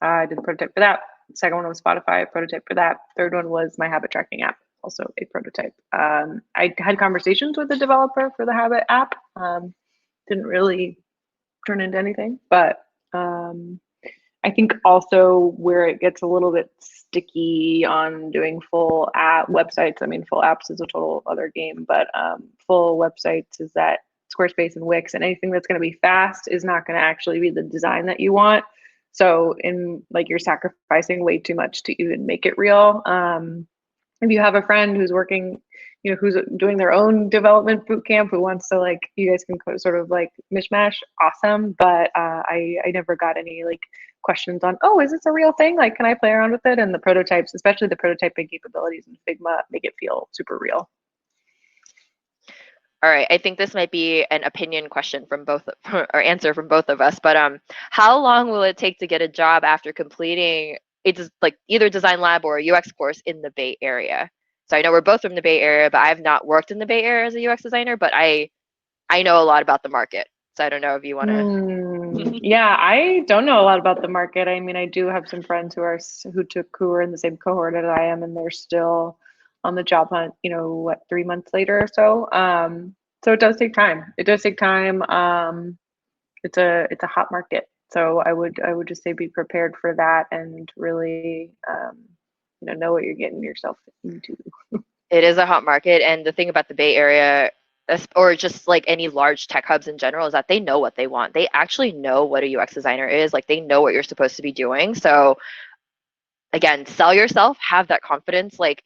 I did a prototype for that. Second one was Spotify, prototype for that. Third one was my habit tracking app, also a prototype. I had conversations with the developer for the habit app. Didn't really turn into anything, but I think also where it gets a little bit sticky on doing full app websites. I mean, full apps is a total other game, but full websites is that Squarespace and Wix, and anything that's going to be fast is not going to actually be the design that you want. So you're sacrificing way too much to even make it real. If you have a friend who's working, who's doing their own development boot camp, who wants to you guys can sort of mishmash, awesome. But I never got any questions on, oh, is this a real thing? Like, can I play around with it? And the prototypes, especially the prototyping capabilities in Figma, make it feel super real. All right, I think this might be an opinion question from both, or answer from both of us, but how long will it take to get a job after completing it's like either Designlab or a UX course in the Bay Area? So I know we're both from the Bay Area, but I've not worked in the Bay Area as a UX designer, but I know a lot about the market. So I don't know if you want to. Yeah, I don't know a lot about the market. I mean, I do have some friends who are in the same cohort as I am, and they're still on the job hunt, 3 months later or so. So it does take time. It does take time. It's a hot market. So I would just say be prepared for that and really know what you're getting yourself into. It is a hot market, and the thing about the Bay Area, or just like any large tech hubs in general, is that they know what they want. They actually know what a UX designer is. Like they know what you're supposed to be doing. So again, sell yourself, have that confidence. Like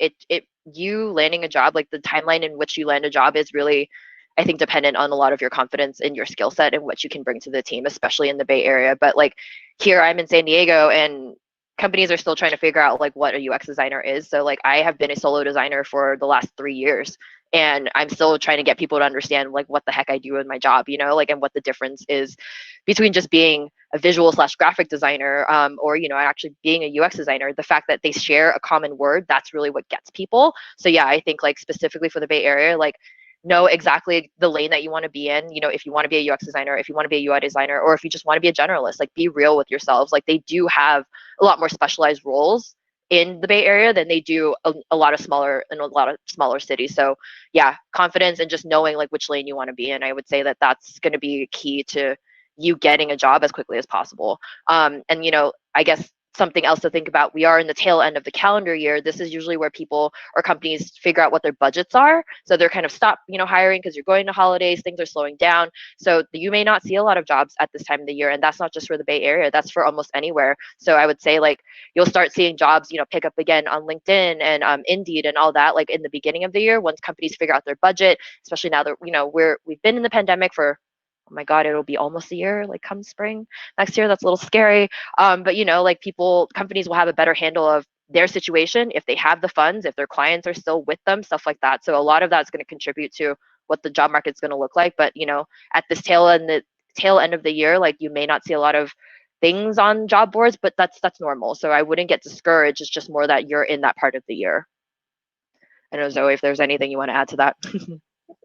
you landing a job, like the timeline in which you land a job is really, I think, dependent on a lot of your confidence in your skill set and what you can bring to the team, especially in the Bay Area. But like here, I'm in San Diego, and companies are still trying to figure out like what a UX designer is. So like I have been a solo designer for the last 3 years, and I'm still trying to get people to understand like what the heck I do in my job, and what the difference is between just being a visual / graphic designer, or actually being a UX designer. The fact that they share a common word, that's really what gets people. So yeah, I think like specifically for the Bay Area, like know exactly the lane that you want to be in. If you want to be a UX designer, if you want to be a UI designer, or if you just want to be a generalist, like be real with yourselves. Like they do have a lot more specialized roles in the Bay Area than they do a lot of smaller cities. So yeah, confidence and just knowing like which lane you want to be in. I would say that that's going to be key to you getting a job as quickly as possible. And I guess something else to think about. We are in the tail end of the calendar year. This is usually where people or companies figure out what their budgets are. So they're kind of stop, hiring because you're going to holidays, things are slowing down. So you may not see a lot of jobs at this time of the year. And that's not just for the Bay Area, that's for almost anywhere. So I would say like you'll start seeing jobs, pick up again on LinkedIn and Indeed and all that, like in the beginning of the year, once companies figure out their budget, especially now that, we've been in the pandemic for, oh my God, it'll be almost a year, like come spring next year. That's a little scary. But like companies will have a better handle of their situation, if they have the funds, if their clients are still with them, stuff like that. So a lot of that's going to contribute to what the job market's going to look like. But at this tail end of the year, like you may not see a lot of things on job boards, but that's normal. So I wouldn't get discouraged. It's just more that you're in that part of the year. I don't know, Zoe, if there's anything you want to add to that.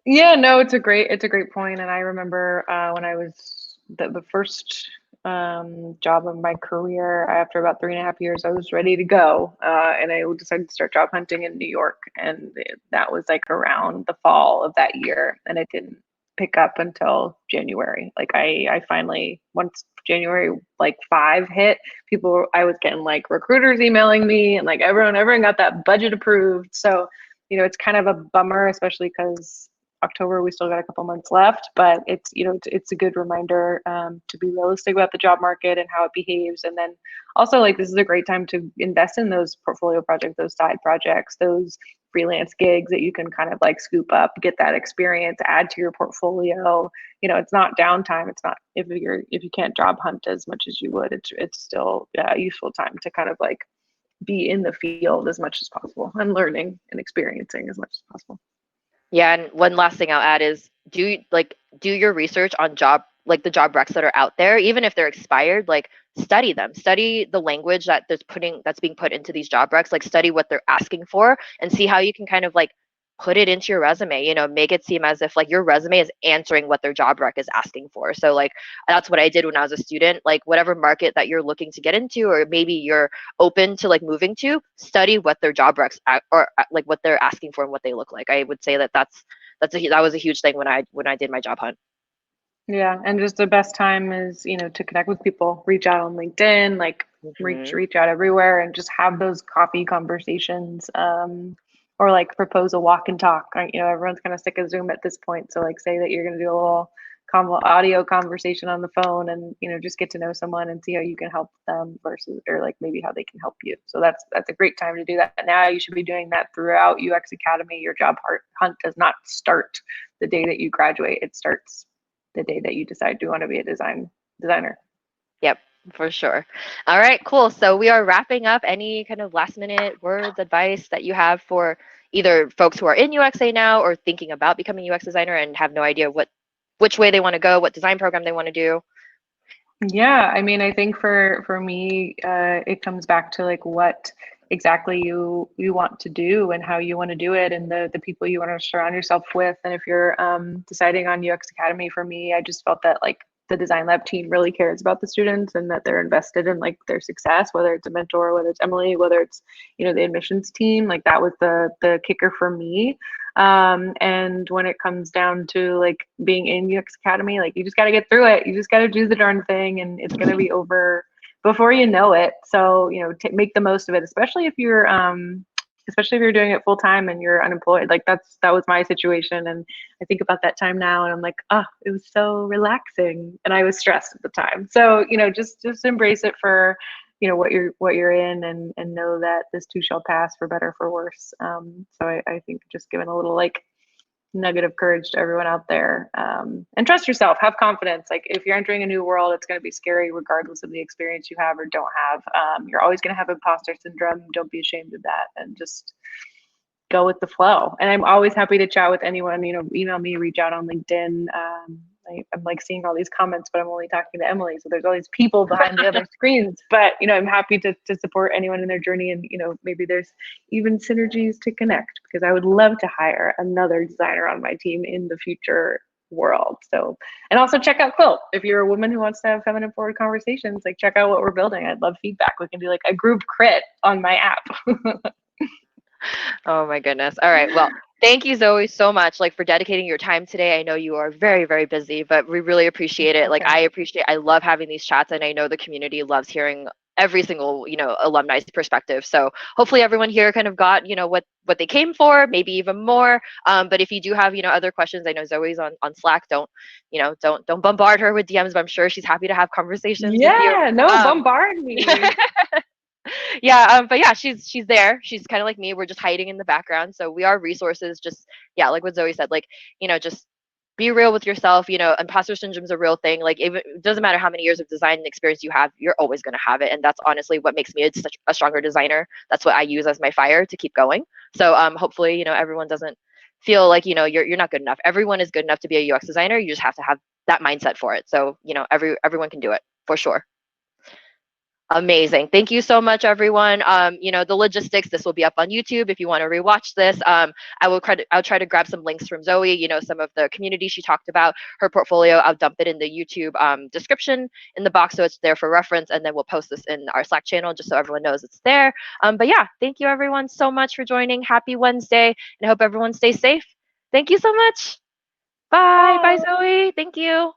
Yeah, no, it's a great point. And I remember when I was the first job of my career, after about 3.5 years, I was ready to go. And I decided to start job hunting in New York. And that was like around the fall of that year. And it didn't pick up until January. Like I finally, once January like 5 hit, I was getting like recruiters emailing me, and like everyone got that budget approved. So, it's kind of a bummer, especially because October, we still got a couple months left, but it's a good reminder to be realistic about the job market and how it behaves. And then also, like, this is a great time to invest in those portfolio projects, those side projects, those freelance gigs that you can kind of like scoop up, get that experience, add to your portfolio. It's not downtime. It's not, if you can't job hunt as much as you would, it's still a useful time to kind of like be in the field as much as possible and learning and experiencing as much as possible. Yeah, and one last thing I'll add is do your research on the job recs that are out there, even if they're expired, like study them. Study the language that's being put into these job recs, like study what they're asking for and see how you can kind of like put it into your resume, make it seem as if like your resume is answering what their job rec is asking for. So like that's what I did when I was a student. Like whatever market that you're looking to get into, or maybe you're open to like moving to, study what their job recs or like what they're asking for and what they look like. I would say that that was a huge thing when I did my job hunt. Yeah, and just the best time is, to connect with people, reach out on LinkedIn, like reach out everywhere and just have those coffee conversations. Or like propose a walk and talk. Everyone's kind of sick of Zoom at this point. So like say that you're going to do a little audio conversation on the phone and, just get to know someone and see how you can help them or like maybe how they can help you. So that's a great time to do that. Now you should be doing that throughout UX Academy. Your job hunt does not start the day that you graduate. It starts the day that you decide you want to be a designer. Yep, for sure. All right, cool. So we are wrapping up. Any kind of last minute words, advice that you have for either folks who are in UXA now or thinking about becoming UX designer and have no idea which way they want to go, what design program they want to do? Yeah, I mean, I think for me, it comes back to like what exactly you want to do and how you want to do it, and the people you want to surround yourself with. And if you're deciding on UX Academy, for me, I just felt that like the Designlab team really cares about the students and that they're invested in like their success, whether it's a mentor, whether it's Emily, whether it's the admissions team. Like that was the kicker for me. And when it comes down to like being in UX Academy, like you just got to get through it. You just got to do the darn thing, and it's going to be over before you know it. So make the most of it, especially if you're doing it full time and you're unemployed. Like that was my situation, and I think about that time now, and I'm like, oh, it was so relaxing, and I was stressed at the time. So just embrace it for what you're in, and know that this too shall pass, for better for worse. So I think just giving a little like nugget of courage to everyone out there, and trust yourself, have confidence. Like if you're entering a new world, it's going to be scary regardless of the experience you have or don't have. You're always going to have imposter syndrome. Don't be ashamed of that, and just go with the flow. And I'm always happy to chat with anyone. Email me, reach out on LinkedIn. I'm like seeing all these comments, but I'm only talking to Emily. So there's all these people behind the other screens. But I'm happy to support anyone in their journey, and maybe there's even synergies to connect, because I would love to hire another designer on my team in the future world. So, and also check out Quilt. If you're a woman who wants to have feminine forward conversations, like check out what we're building. I'd love feedback. We can do like a group crit on my app. Oh my goodness. All right. Well, thank you, Zoe, so much for dedicating your time today. I know you are very, very busy, but we really appreciate it. I love having these chats, and I know the community loves hearing every single, alumni's perspective. So hopefully everyone here kind of got, what they came for, maybe even more. But if you do have, other questions, I know Zoe's on Slack. Don't bombard her with DMs, but I'm sure she's happy to have conversations with you. Yeah, no, bombard me. Yeah, but yeah, she's there. She's kind of like me. We're just hiding in the background. So we are resources. Just, yeah, like what Zoe said, like, just be real with yourself. Imposter syndrome is a real thing. Like, even it doesn't matter how many years of design experience you have, you're always going to have it. And that's honestly what makes me such a stronger designer. That's what I use as my fire to keep going. So hopefully, everyone doesn't feel like, you're not good enough. Everyone is good enough to be a UX designer. You just have to have that mindset for it. So, everyone can do it for sure. Amazing. Thank you so much, everyone. The logistics, this will be up on YouTube if you want to rewatch this. I'll try to grab some links from Zoe, some of the community she talked about, her portfolio. I'll dump it in the YouTube description in the box so it's there for reference. And then we'll post this in our Slack channel just so everyone knows it's there. But yeah, thank you everyone so much for joining. Happy Wednesday. And I hope everyone stays safe. Thank you so much. Bye. Bye, Zoe. Thank you.